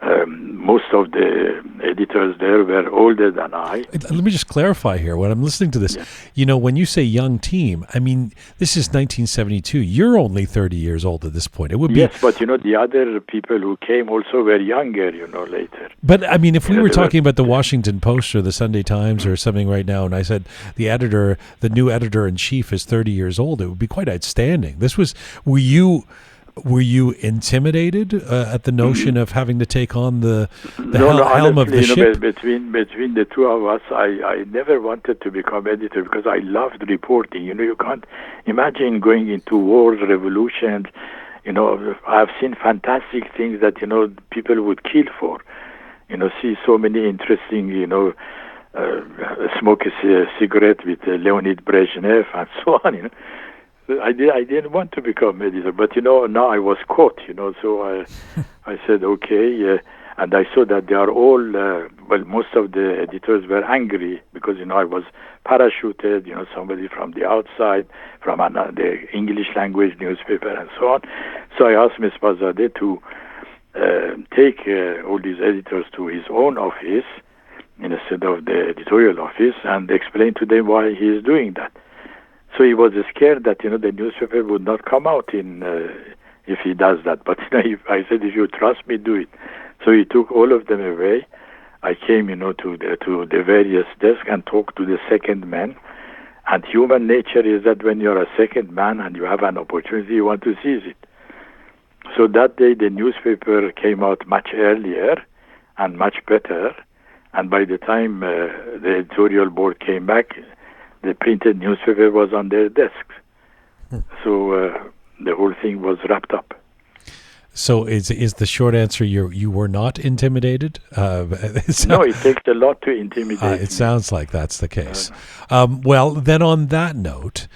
B: Most of the editors there were older than I.
A: Let me just clarify here. When I'm listening to this, when you say young team, I mean, this is 1972. You're only 30 years old at this point. It would be...
B: Yes, but, the other people who came also were younger, later.
A: But, I mean, if we were talking about the Washington Post or the Sunday Times or something right now, and I said the new editor-in-chief is 30 years old, it would be quite outstanding. Were you intimidated at the notion of having to take on the helm of the ship?
B: Between the two of us, I never wanted to become editor because I loved reporting. You can't imagine going into wars, revolutions. I've seen fantastic things that people would kill for. See so many interesting. Smoke a cigarette with Leonid Brezhnev and so on. I didn't want to become editor, but now I was caught. So I said okay, and I saw that they are all most of the editors were angry because I was parachuted, somebody from the outside, from the English language newspaper and so on. So I asked Ms. Mossader to take all these editors to his own office instead of the editorial office and explain to them why he is doing that. So he was scared that the newspaper would not come out if he does that. But I said, if you trust me, do it. So he took all of them away. I came to the various desks and talked to the second man. And human nature is that when you're a second man and you have an opportunity, you want to seize it. So that day the newspaper came out much earlier and much better. And by the time the editorial board came back, the printed newspaper was on their desks. So the whole thing was wrapped up.
A: So is the short answer you were not intimidated?
B: No, it takes a lot to intimidate me.
A: It sounds like that's the case. Well, then on that note,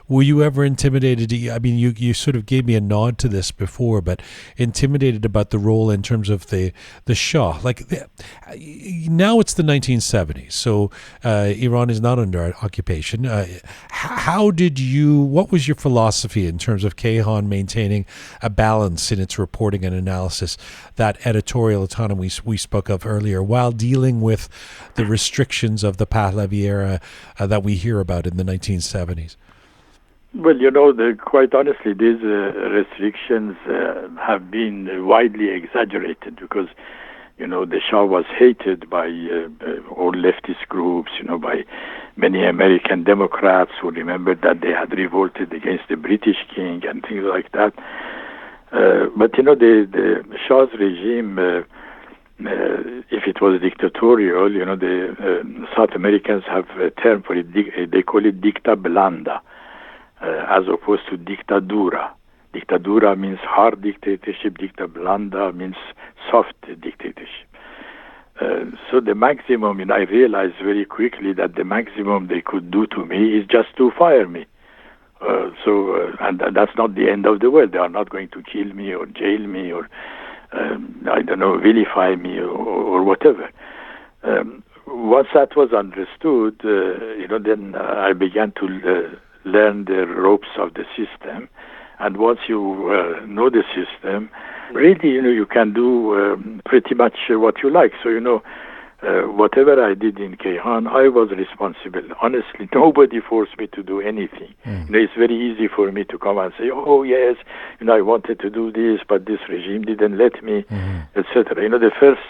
A: were you ever intimidated? I mean, you sort of gave me a nod to this before, but intimidated about the role in terms of the Shah. Now it's the 1970s, so Iran is not under occupation. What was your philosophy in terms of Kayhan maintaining a balance in its reporting and analysis, that editorial autonomy we spoke of earlier, while dealing with the restrictions of the Pahlavi era that we hear about in the 1970s?
B: Well, quite honestly, these restrictions have been widely exaggerated because, the Shah was hated by all leftist groups, by many American Democrats who remembered that they had revolted against the British king and things like that. But the Shah's regime, if it was dictatorial, the South Americans have a term for it. They call it dicta blanda, as opposed to dictadura. Dictadura means hard dictatorship. Dicta blanda means soft dictatorship. So the maximum, I realized very quickly that the maximum they could do to me is just to fire me. And that's not the end of the world. They are not going to kill me or jail me or, vilify me or whatever. Once that was understood, then I began to learn the ropes of the system. And once you know the system, really, you can do pretty much what you like. So, whatever I did in Kayhan, I was responsible. Honestly, nobody forced me to do anything. It's very easy for me to come and say, oh, yes, I wanted to do this, but this regime didn't let me, etc. The first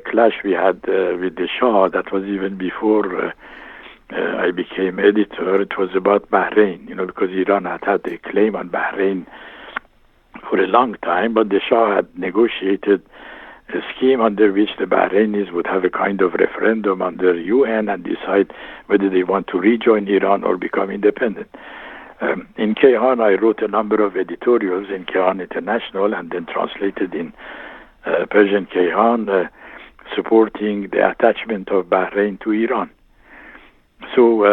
B: clash we had with the Shah, that was even before I became editor, it was about Bahrain, because Iran had a claim on Bahrain for a long time, but the Shah had negotiated a scheme under which the Bahrainis would have a kind of referendum under UN and decide whether they want to rejoin Iran or become independent. In Kayhan, I wrote a number of editorials in Kayhan International and then translated in Persian Kayhan, supporting the attachment of Bahrain to Iran. So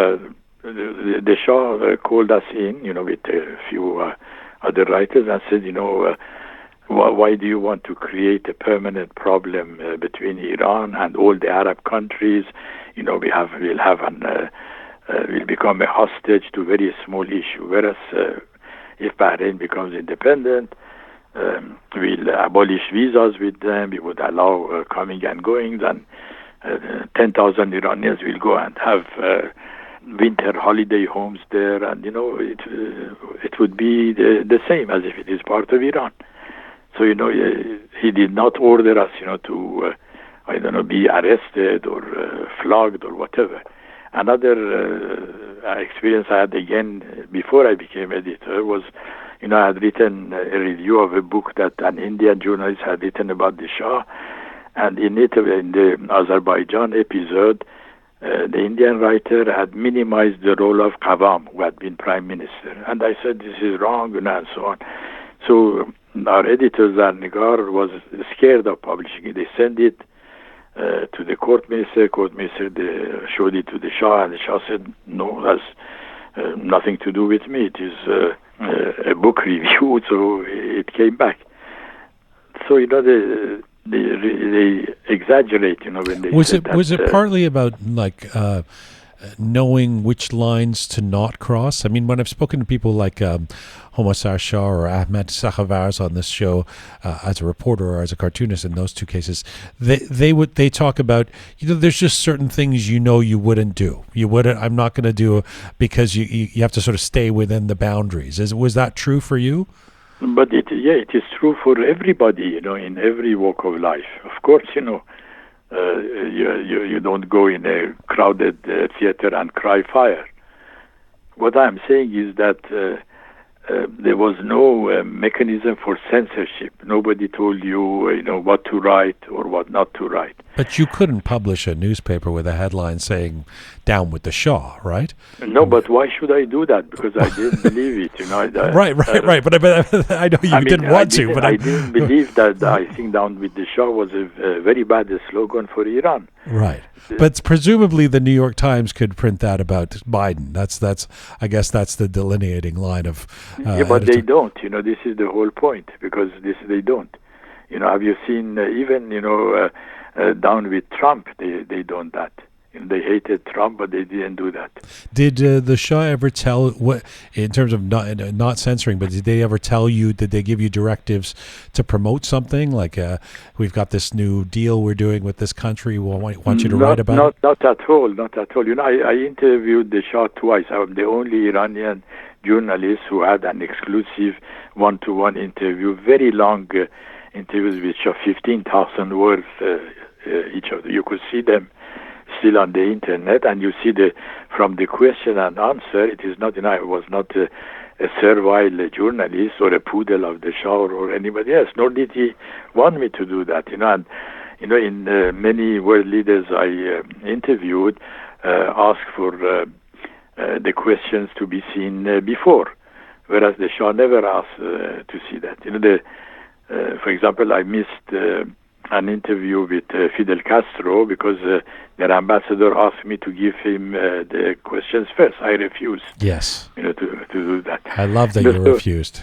B: the Shah called us in, with a few other writers and said, why do you want to create a permanent problem between Iran and all the Arab countries? We'll become a hostage to a very small issue. Whereas if Bahrain becomes independent, we'll abolish visas with them. We would allow coming and goings, and 10,000 Iranians will go and have winter holiday homes there, and it would be the same as if it is part of Iran. So he did not order us to be arrested or flogged or whatever. Another experience I had again before I became editor was I had written a review of a book that an Indian journalist had written about the Shah, and in the Azerbaijan episode, the Indian writer had minimized the role of Qavam, who had been prime minister. And I said, this is wrong, and so on. So our editor, Zarnigar, was scared of publishing it. They sent it to the court minister. Court minister showed it to the Shah, and the Shah said, no, that's nothing to do with me. It is a book review, so it came back. So, they exaggerate, when they
A: was it partly about knowing which lines to not cross? I mean, when I've spoken to people like Mossader Shah or Ahmed Sahavars on this show as a reporter or as a cartoonist, in those two cases, they talk about there's just certain things you wouldn't do. I'm not going to do because you have to sort of stay within the boundaries. Was that true for you?
B: But it is true for everybody, in every walk of life. Of course, you don't go in a crowded theater and cry fire. What I'm saying is that there was no mechanism for censorship. Nobody told you, what to write or what not to write.
A: But you couldn't publish a newspaper with a headline saying "Down with the Shah," right?
B: No, but why should I do that? Because I didn't believe it.
A: Right. But I know you didn't want to. But
B: I didn't believe that. I think "Down with the Shah" was a very bad slogan for Iran.
A: Right. But presumably the New York Times could print that about Biden. I guess that's the delineating line of.
B: But they don't. This is the whole point, because they don't. Have you seen even Down with Trump? They don't that. They hated Trump, but they didn't do that.
A: Did the Shah ever tell what, in terms of not censoring, but did they ever tell you? Did they give you directives to promote something like we've got this new deal we're doing with this country? We want you to write about it.
B: Not at all. Not at all. I interviewed the Shah twice. I'm the only Iranian journalist who had an exclusive one-to-one interview, very long interviews with Shah, 15,000 words each of them. You could see them still on the internet, and you see from the question and answer, it is not, I was not a servile journalist or a poodle of the Shah or anybody else, nor did he want me to do that, and in many world leaders I interviewed asked for the questions to be seen before, whereas the Shah never asked to see that. For example, I missed an interview with Fidel Castro because their ambassador asked me to give him the questions first. I refused.
A: Yes.
B: To do that.
A: I love that you refused.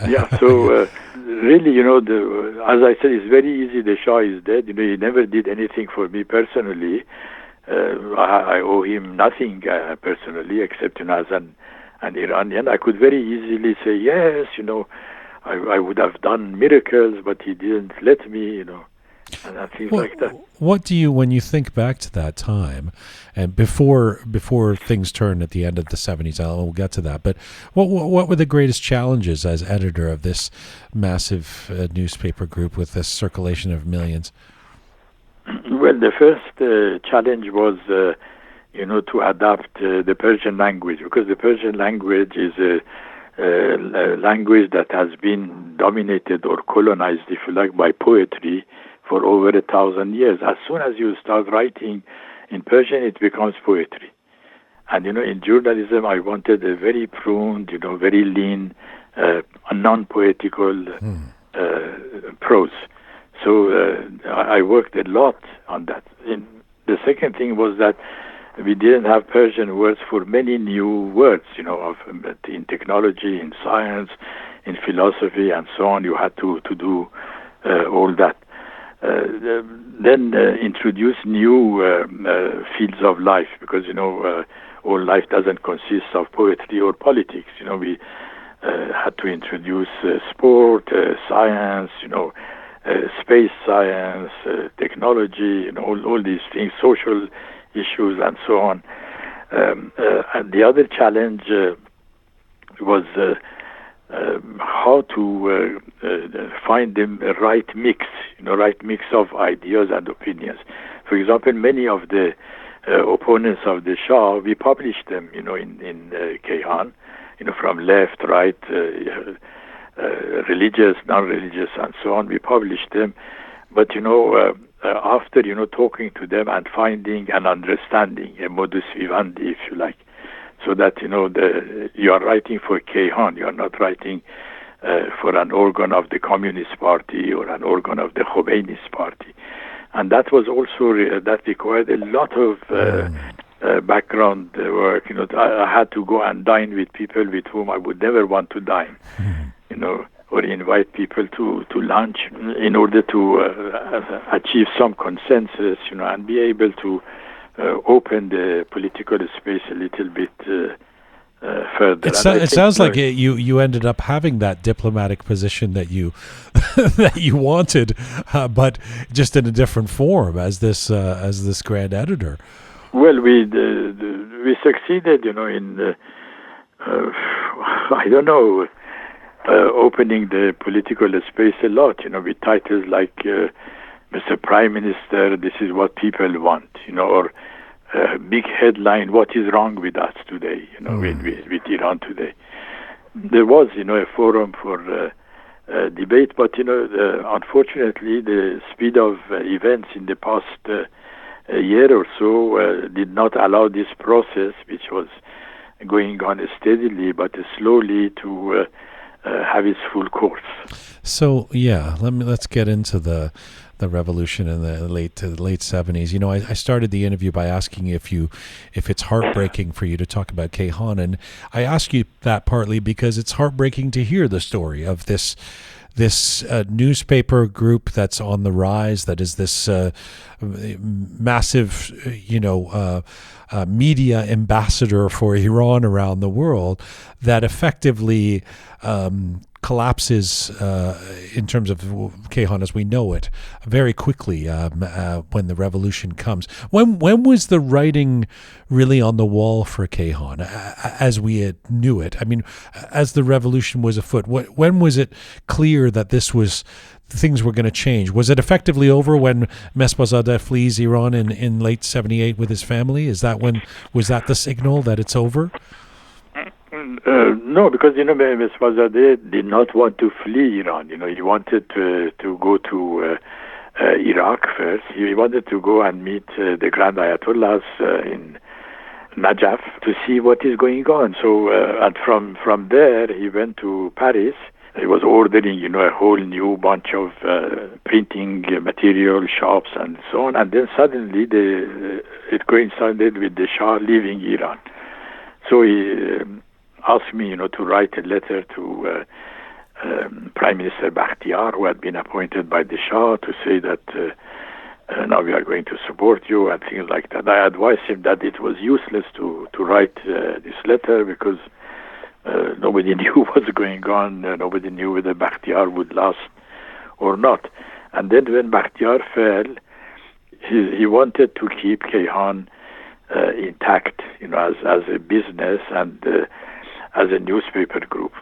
B: Yeah. So really, as I said, it's very easy. The Shah is dead. He never did anything for me personally. I owe him nothing personally, except as an Iranian. I could very easily say yes. I would have done miracles, but he didn't let me. And things like that.
A: What do you, when you think back to that time, and before things turned at the end of the 70s, we'll get to that, but what were the greatest challenges as editor of this massive newspaper group with this circulation of millions?
B: Well, the first challenge was, to adapt the Persian language, because the Persian language is a language that has been dominated or colonized, if you like, by poetry for over 1,000 years. As soon as you start writing in Persian, it becomes poetry. And, in journalism, I wanted a very pruned, very lean, non-poetical prose. So I worked a lot on that. The second thing was that we didn't have Persian words for many new words, in technology, in science, in philosophy, and so on. You had to do all that. Then introduce new fields of life, because all life doesn't consist of poetry or politics. We had to introduce sport, science, space science, technology, all these things, social issues, and so on. And the other challenge was how to find the right mix, right mix of ideas and opinions. For example, many of the opponents of the Shah, we published them, in Kayhan, from left, right, religious, non-religious, and so on. We published them, but after talking to them and finding and understanding a modus vivendi, if you like, so that you are writing for Kayhan, you are not writing for an organ of the Communist Party or an organ of the Khomeini's party, and that was also that required a lot of background work. I had to go and dine with people with whom I would never want to dine, or invite people to lunch in order to achieve some consensus, and be able to open the political space a little bit further.
A: It sounds like you ended up having that diplomatic position that you that you wanted, but just in a different form as this grand editor.
B: Well, we succeeded, in I don't know, opening the political space a lot, with titles like Mr. Prime Minister, this is what people want, or big headline, what is wrong with us today, with Iran today. There was, a forum for debate, but, unfortunately, the speed of events in the past year or so did not allow this process, which was going on steadily but slowly, to have its full course.
A: So let's get into the revolution in the late 70s. I started the interview by asking if it's heartbreaking for you to talk about Kayhan, and I ask you that partly because it's heartbreaking to hear the story of this newspaper group that's on the rise, that is this massive media ambassador for Iran around the world, that effectively collapses in terms of Kayhan as we know it very quickly when the revolution comes. When was the writing really on the wall for Kayhan as we knew it? I mean, as the revolution was afoot, when was it clear that things were going to change? Was it effectively over when Mossader flees Iran in late 78 with his family? Was that the signal that it's over?
B: No, because Mossader did not want to flee Iran. He wanted to go to Iraq first. He wanted to go and meet the Grand Ayatollahs in Najaf to see what is going on. So, and from there he went to Paris. He was ordering, a whole new bunch of printing material shops and so on. And then suddenly it coincided with the Shah leaving Iran. So he asked me, to write a letter to Prime Minister Bakhtiar, who had been appointed by the Shah, to say that now we are going to support you and things like that. I advised him that it was useless to write this letter because nobody knew what was going on. Nobody knew whether Bakhtiar would last or not. And then when Bakhtiar fell, he wanted to keep Kayhan intact, as a business and as a newspaper group,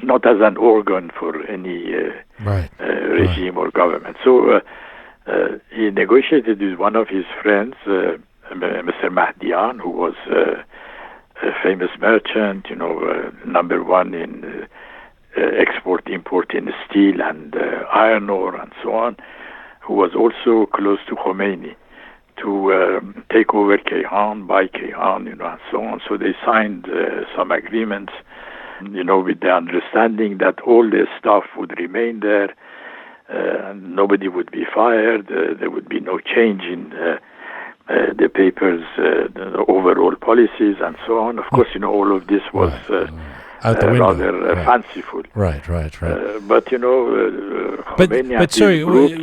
B: not as an organ for any regime or government. So he negotiated with one of his friends, Mr. Mahdian, who was a famous merchant, number one in export-import in steel and iron ore and so on, who was also close to Khomeini, to take over Kayhan, buy Kayhan, and so on. So they signed some agreements, with the understanding that all the staff would remain there, and nobody would be fired. There would be no change in the paper's the overall policies and so on. Of course, all of this was
A: out the window.
B: rather fanciful.
A: Right.
B: But Khomeini
A: But sorry,
B: groups,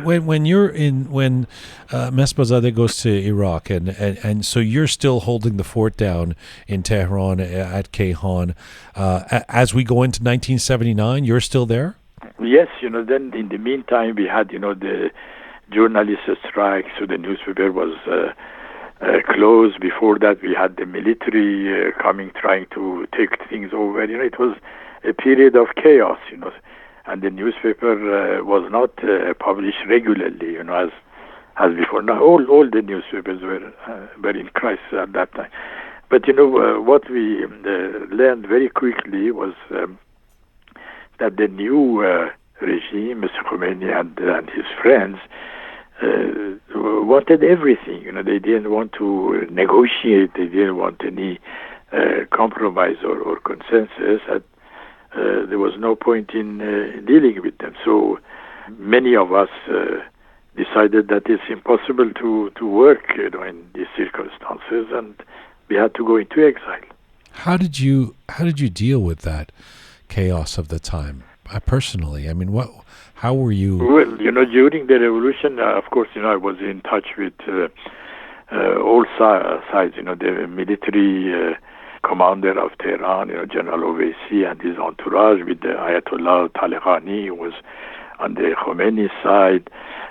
A: when Mossader goes to Iraq, and so you're still holding the fort down in Tehran at Kayhan. As we go into 1979, you're still there?
B: yes, then in the meantime we had, the journalist strike, so the newspaper was closed. Before that we had the military coming, trying to take things over. It was a period of chaos, and the newspaper was not published regularly, as before. Now all the newspapers were in crisis at that time. But what we learned very quickly was that the new regime, Mr. Khomeini and his friends, wanted everything. They didn't want to negotiate. They didn't want any compromise or consensus. There was no point in dealing with them. So many of us decided that it's impossible to work in these circumstances, and we had to go into exile.
A: How did you deal with that chaos of the time? Personally, I mean, how were you?
B: Well, during the revolution, of course, I was in touch with all sides. The military commander of Tehran, General Owaisi and his entourage, with the Ayatollah Taleghani, who was on the Khomeini side,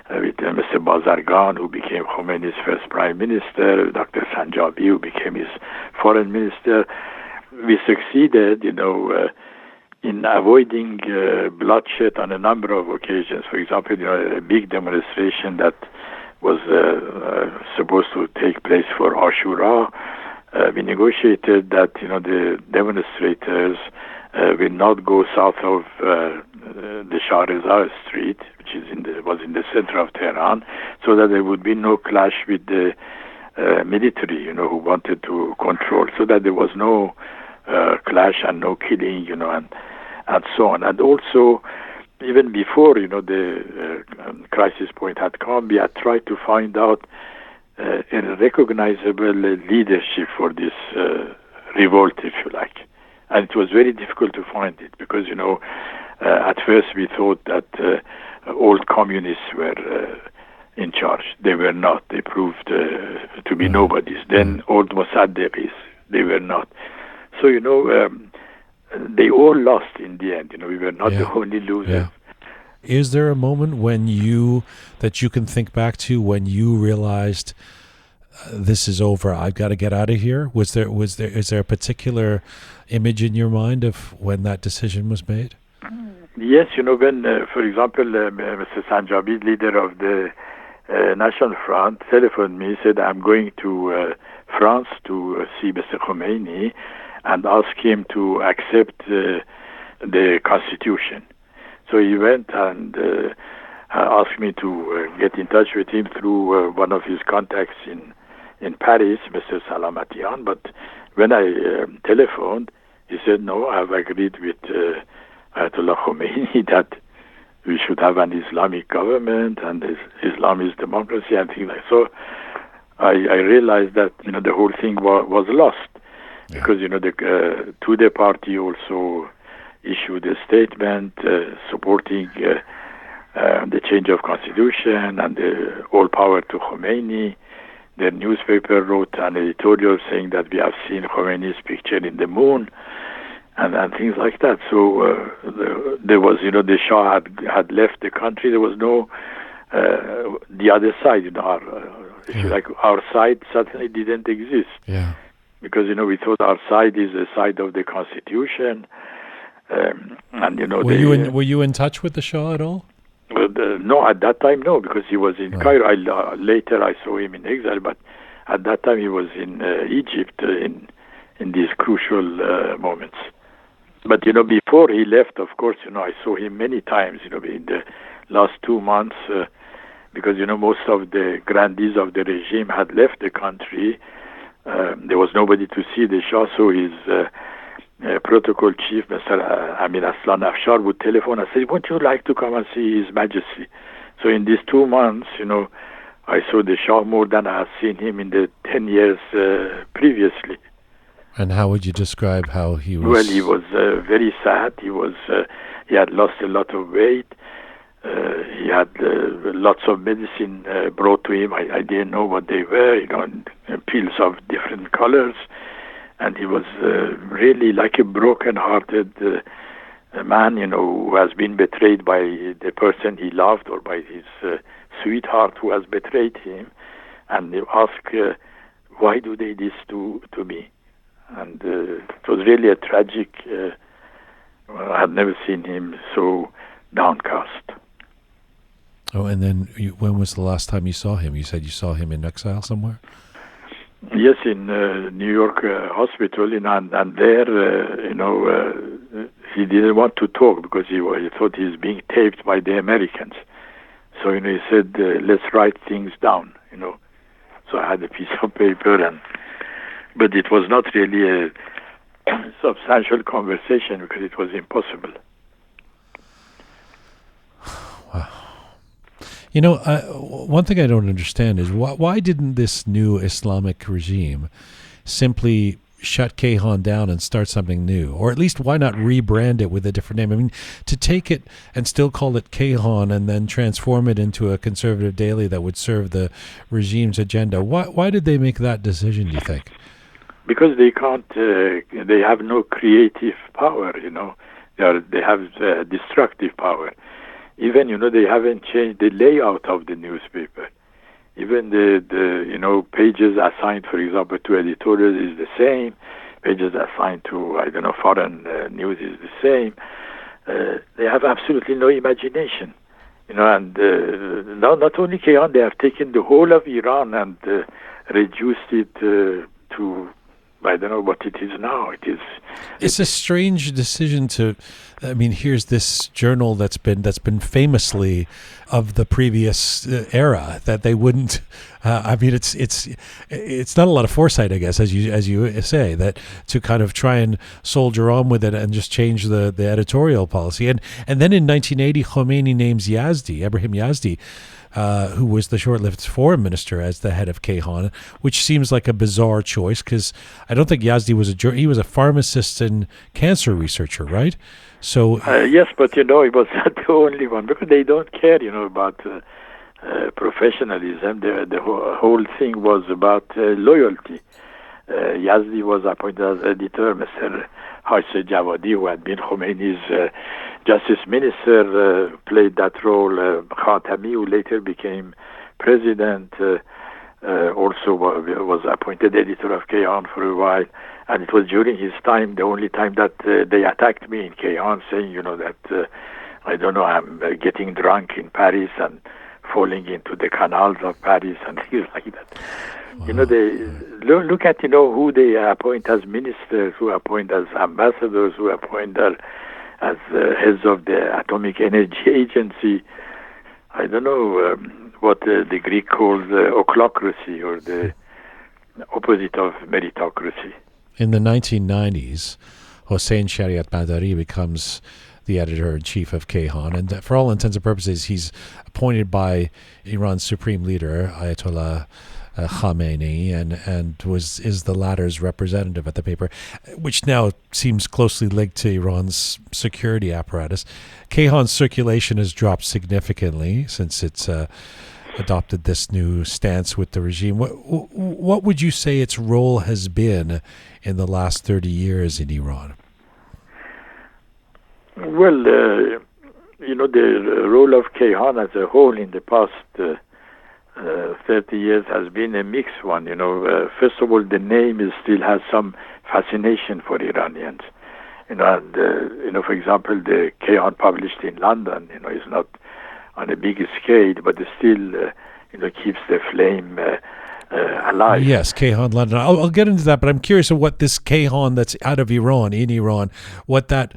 B: with Mr. Bazargan, who became Khomeini's first prime minister, Dr. Sanjabi, who became his foreign minister. We succeeded, in avoiding bloodshed on a number of occasions. For example, a big demonstration that was supposed to take place for Ashura, we negotiated that the demonstrators will not go south of the Shah Street, which was in the center of Tehran, so that there would be no clash with the military, who wanted to control, so that there was no clash and no killing, and so on. And also, even before the crisis point had come, we had tried to find out a recognizable leadership for this revolt, if you like. And it was very difficult to find it because, at first we thought that old communists were in charge. They were not. They proved to be nobodies. Then old Mossaderis, they were not. So, they all lost in the end. We were not the only losers.
A: Yeah. Is there a moment that you can think back to when you realized this is over, I've got to get out of here? Is there a particular image in your mind of when that decision was made?
B: Yes, when, for example, Mr. Sanjabi, leader of the National Front, telephoned me, said, I'm going to France to see Mr. Khomeini and ask him to accept the constitution. So he went and asked me to get in touch with him through one of his contacts in Paris, Mr. Salamatian. But when I telephoned, he said, no, I have agreed with Ayatollah Khomeini that we should have an Islamic government and Islam is democracy and things like that. So I realized that the whole thing was lost. Because the Tudeh party also issued a statement supporting the change of constitution and all power to Khomeini. Their newspaper wrote an editorial saying that we have seen Khomeini's picture in the moon and things like that. So there was, the Shah had left the country. There was no the other side. If you like, our side certainly didn't exist.
A: Yeah.
B: Because, we thought our side is the side of the Constitution. And,
A: Were you in touch with the Shah at all?
B: No, at that time, no, because he was in Cairo. Later I saw him in exile, but at that time he was in Egypt in these crucial moments. But, before he left, of course, I saw him many times, in the last 2 months, because, most of the grandees of the regime had left the country. There was nobody to see the Shah, so his protocol chief, Mr. Amir Afshar, would telephone and say, would you like to come and see His Majesty? So in these 2 months, I saw the Shah more than I had seen him in the 10 years previously.
A: And how would you describe how he was?
B: Well, he was very sad. He had lost a lot of weight. He had lots of medicine brought to him. I didn't know what they were, pills of different colors. And he was really like a broken-hearted man, who has been betrayed by the person he loved or by his sweetheart who has betrayed him. And they asked, why do they this to me? And it was really a tragic. I had never seen him so downcast.
A: Oh, and then when was the last time you saw him? You said you saw him in exile somewhere?
B: Yes, in New York hospital, and there, he didn't want to talk because he thought he's being taped by the Americans. So, he said, let's write things down, So I had a piece of paper, but it was not really a substantial conversation because it was impossible.
A: Wow. One thing I don't understand is why didn't this new Islamic regime simply shut Kayhan down and start something new? Or at least why not rebrand it with a different name? I mean, to take it and still call it Kayhan and then transform it into a conservative daily that would serve the regime's agenda. Why did they make that decision, do you think?
B: Because they can't, they have no creative power, They have destructive power. Even, they haven't changed the layout of the newspaper. Even the pages assigned, for example, to editorial is the same. Pages assigned to, foreign news is the same. They have absolutely no imagination. And now not only Kayhan, they have taken the whole of Iran and reduced it to, I don't know what it is now.
A: It's a strange decision to. I mean, here's this journal that's been famously of the previous era that they wouldn't. I mean, it's not a lot of foresight, I guess, as you say, that to kind of try and soldier on with it and just change the editorial policy. And then in 1980, Khomeini names Ibrahim Yazdi, who was the short-lived foreign minister, as the head of Kayhan, which seems like a bizarre choice because I don't think Yazdi was a pharmacist and cancer researcher, right? So
B: yes, but he was not the only one because they don't care, about professionalism. The whole thing was about loyalty. Yazdi was appointed as editor. Mr. Haise Javadi, who had been Khomeini's justice minister, played that role. Khatami, who later became president, also was appointed editor of Kayhan for a while. And it was during his time, the only time that they attacked me in Kayhan, saying, that, I'm getting drunk in Paris and falling into the canals of Paris and things like that. Wow. They look at, who they appoint as ministers, who appoint as ambassadors, who appoint as heads of the Atomic Energy Agency. I don't know what the Greek calls ochlocracy, or the opposite of meritocracy.
A: In the 1990s, Hossein Shariat Madari becomes the editor-in-chief of Kayhan, and for all intents and purposes, he's appointed by Iran's supreme leader, Ayatollah Khamenei, and is the latter's representative at the paper, which now seems closely linked to Iran's security apparatus. Kayhan's circulation has dropped significantly since it's adopted this new stance with the regime. What would you say its role has been in the last 30 years in Iran?
B: Well, the role of Kayhan as a whole in the past 30 years has been a mixed one. First of all, the name still has some fascination for Iranians. For example, the Kayhan published in London, is not on a big scale, but it still, keeps the flame alive.
A: Yes, Kayhan London. I'll get into that, but I'm curious of what this Kayhan that's out of Iran, in Iran, what that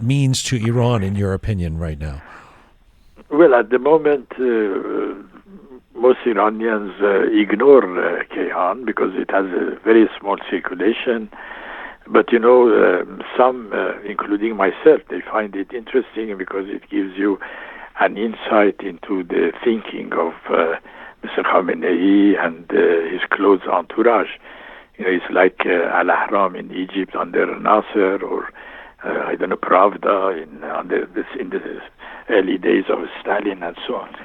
A: means to Iran, in your opinion, right now.
B: Well, at the moment, most Iranians ignore Kayhan because it has a very small circulation. But, some, including myself, they find it interesting because it gives you an insight into the thinking of Mr. Khamenei and his close entourage. It's like Al-Ahram in Egypt under Nasser, or Pravda in the early days of Stalin, and so on.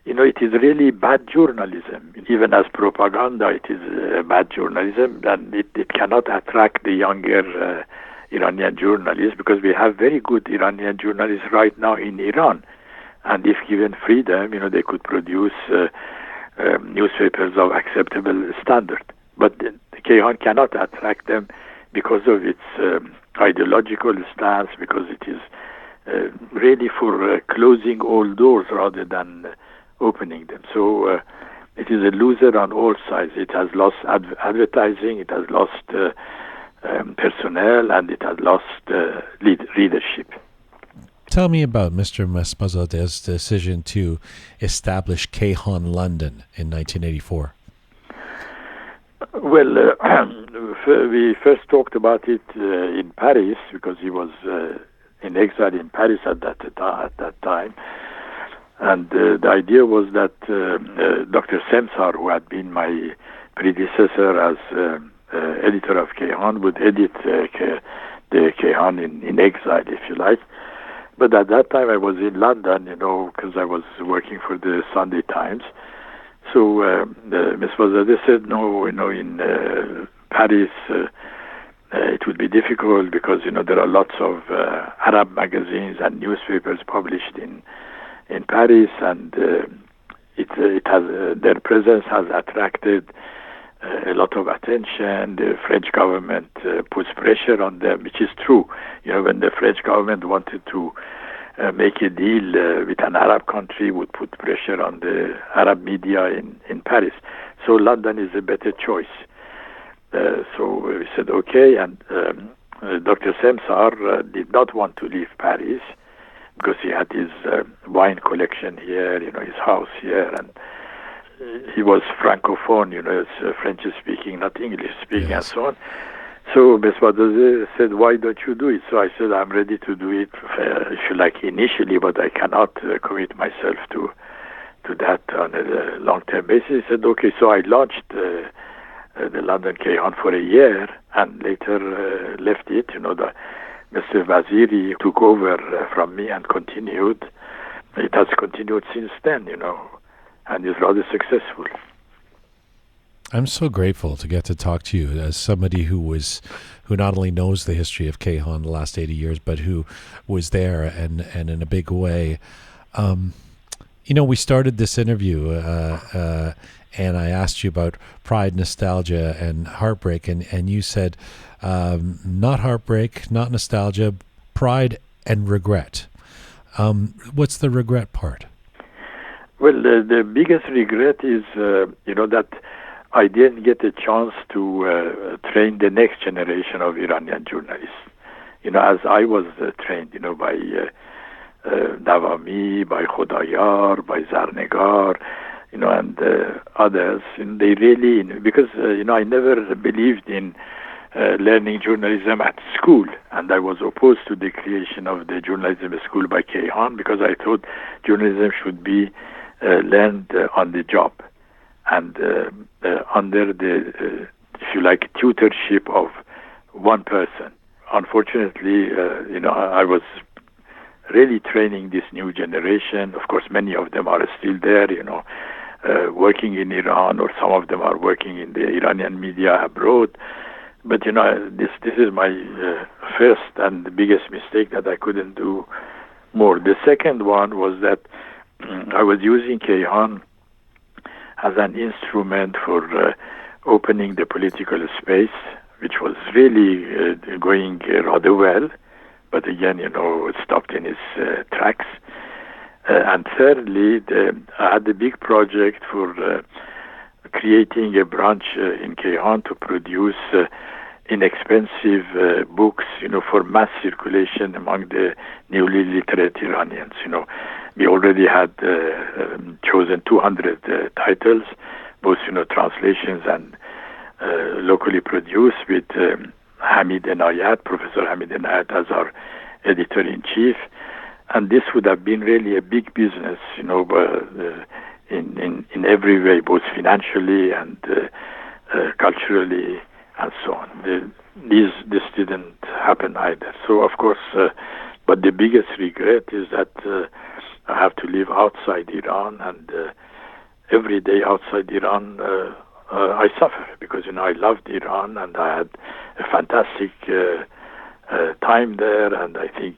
B: It is really bad journalism. Even as propaganda, it is bad journalism, and it cannot attract the younger Iranian journalists, because we have very good Iranian journalists right now in Iran. And if given freedom, they could produce newspapers of acceptable standard. But the Kayhan cannot attract them because of its ideological stance, because it is really for closing all doors rather than opening them. So it is a loser on all sides. It has lost advertising, it has lost personnel, and it has lost leadership.
A: Tell me about Mr. Mossader's decision to establish Kayhan London in 1984.
B: Well, we first talked about it in Paris, because he was in exile in Paris at that time. And the idea was that Dr. Semsar, who had been my predecessor as editor of Kayhan, would edit the Kayhan in exile, if you like. But at that time I was in London, because I was working for the Sunday Times. So Ms. Mossader said, no, in Paris it would be difficult, because, there are lots of Arab magazines and newspapers published in Paris, and it has their presence has attracted a lot of attention. The French government puts pressure on them, which is true. When the French government wanted to make a deal with an Arab country, would put pressure on the Arab media in Paris. So London is a better choice. So we said okay, and Dr. Semsar did not want to leave Paris, because he had his wine collection here, his house here, and he was francophone, French-speaking, not English-speaking,
A: yes,
B: and so on. So Ms. Mossader said, why don't you do it? So I said, I'm ready to do it, if you like, initially, but I cannot commit myself to that on a long-term basis. He said, okay. So I launched the London Kayhan for a year, and later left it. Mr. Vaziri took over from me and continued. It has continued since then, and is rather successful.
A: I'm so grateful to get to talk to you as somebody who not only knows the history of Kayhan the last 80 years, but who was there and in a big way. We started this interview and I asked you about pride, nostalgia, and heartbreak, and you said not heartbreak, not nostalgia, pride and regret. What's the regret part?
B: Well, the biggest regret is, that I didn't get a chance to train the next generation of Iranian journalists. As I was trained, by Dawami, by Khodayar, by Zarnegar, and others. They really, because, I never believed in learning journalism at school, and I was opposed to the creation of the journalism school by Kayhan, because I thought journalism should be learned on the job, and under the, if you like, tutorship of one person. Unfortunately, I was really training this new generation. Of course, many of them are still there, working in Iran, or some of them are working in the Iranian media abroad. But, this is my first and the biggest mistake, that I couldn't do more. The second one was that I was using Kayhan as an instrument for opening the political space, which was really going rather well, but again, it stopped in its tracks. And thirdly, I had a big project for creating a branch in Kayhan to produce inexpensive books, for mass circulation among the newly literate Iranians. We already had chosen 200 titles, both, translations and locally produced, with Hamid Enayat, Professor Hamid Enayat, as our editor-in-chief. And this would have been really a big business, in every way, both financially and culturally and so on. This didn't happen either. So, of course, but the biggest regret is that I have to live outside Iran, and every day outside Iran I suffer because, I loved Iran and I had a fantastic time there, and I think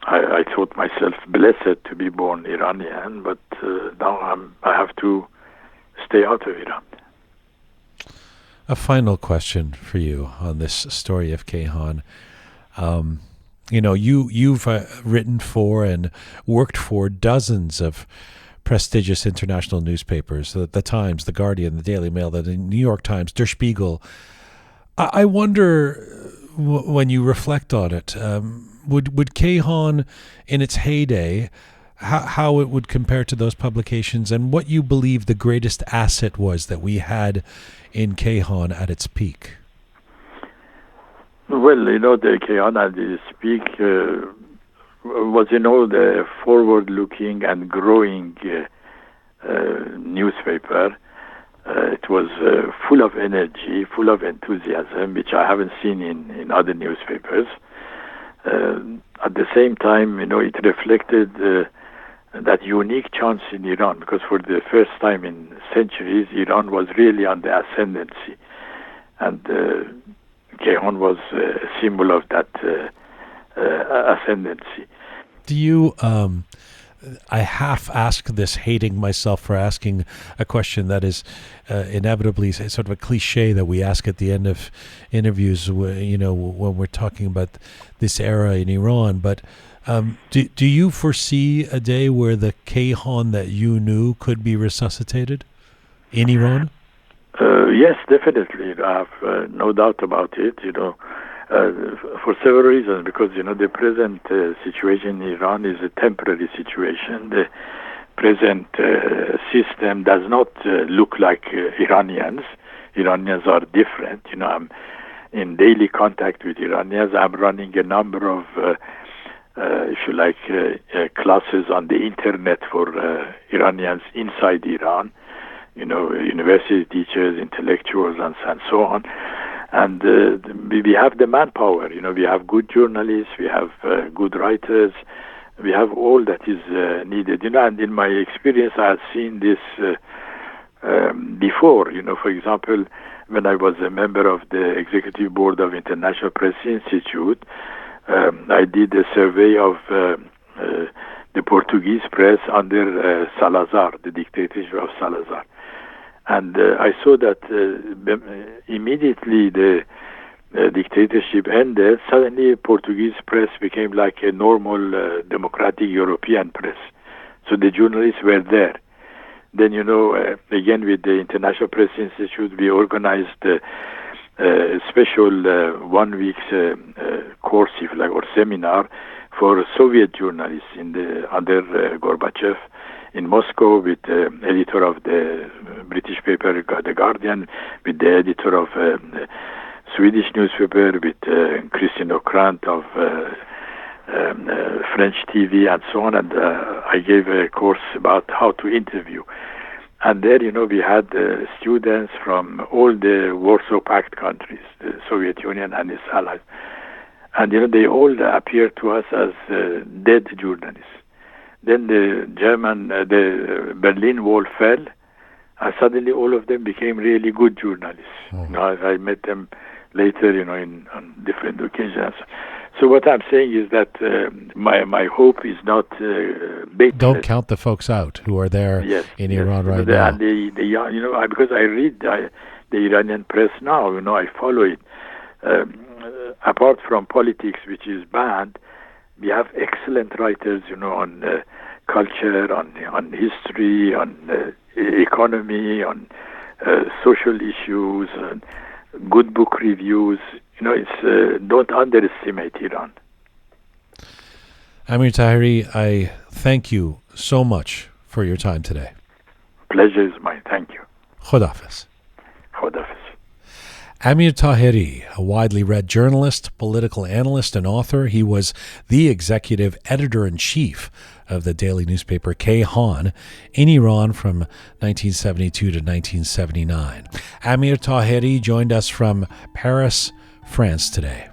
B: I thought myself blessed to be born Iranian, but now I have to stay out of Iran.
A: A final question for you on this story of Kayhan. You've written for and worked for dozens of prestigious international newspapers, the Times, the Guardian, the Daily Mail, the New York Times, Der Spiegel. I wonder, when you reflect on it, would Kayhan in its heyday, how it would compare to those publications, and what you believe the greatest asset was that we had in Kayhan at its peak?
B: Well, the Kayhan at its peak was, the forward-looking and growing newspaper. It was full of energy, full of enthusiasm, which I haven't seen in other newspapers. At the same time, it reflected that unique chance in Iran, because for the first time in centuries, Iran was really on the ascendancy. And Kayhan was a symbol of that ascendancy.
A: Do you, I half ask this, hating myself for asking a question that is inevitably sort of a cliche that we ask at the end of interviews, when we're talking about this era in Iran. But do you foresee a day where the Kayhan that you knew could be resuscitated in Iran?
B: Yes, definitely. I have no doubt about it, for several reasons, because, the present situation in Iran is a temporary situation. The present system does not look like Iranians. Iranians are different. I'm in daily contact with Iranians. I'm running a number of, if you like, classes on the internet for Iranians inside Iran. University teachers, intellectuals, and so on. And we have the manpower. We have good journalists, we have good writers, we have all that is needed. And in my experience, I have seen this before. For example, when I was a member of the Executive Board of International Press Institute, I did a survey of the Portuguese press under Salazar, the dictatorship of Salazar. And I saw that immediately the dictatorship ended, suddenly Portuguese press became like a normal democratic European press. So the journalists were there. Then, again with the International Press Institute, we organized a special 1 week course, if you like, or seminar for Soviet journalists under Gorbachev, in Moscow, with the editor of the British paper, The Guardian, with the editor of Swedish newspaper, with Christian Okrant of French TV, and so on. And I gave a course about how to interview. And there, we had students from all the Warsaw Pact countries, the Soviet Union and its allies. And, they all appeared to us as dead journalists. Then the Berlin Wall fell, and suddenly all of them became really good journalists. I met them later, on different occasions. So what I'm saying is that my hope is not baseless.
A: Don't count the folks out who are there in Iran right now.
B: And because I read the Iranian press now, I follow it. Apart from politics, which is banned, we have excellent writers, on culture, on history, on economy, on social issues, good book reviews. Don't underestimate Iran.
A: Amir Taheri, I thank you so much for your time today.
B: Pleasure is mine. Thank you.
A: Khodafis.
B: Khodafis.
A: Amir Taheri, a widely read journalist, political analyst, and author. He was the executive editor-in-chief of the daily newspaper Kayhan in Iran from 1972 to 1979. Amir Taheri joined us from Paris, France today.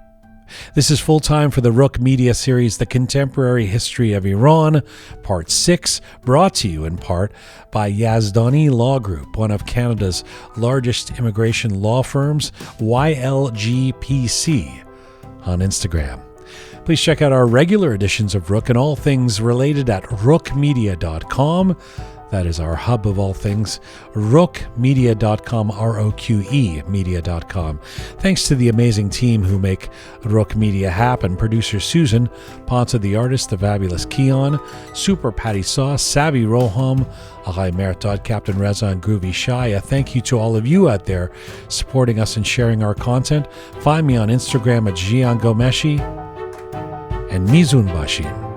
A: This is Full Time for the Roqe Media series, The Contemporary History of Iran, Part 6, brought to you in part by Yazdani Law Group, one of Canada's largest immigration law firms, YLGPC, on Instagram. Please check out our regular editions of Roqe and all things related at roqemedia.com. That is our hub of all things, roqemedia.com, ROQE media.com. Thanks to the amazing team who make Roqe Media happen. Producer Susan, Ponta the artist, the fabulous Kayhan, Super Patty Sauce, Savvy Roham, Ahai Mertad, Captain Reza, and Groovy Shaya. Thank you to all of you out there supporting us and sharing our content. Find me on Instagram at Jian Ghomeshi and Mizun Bashir.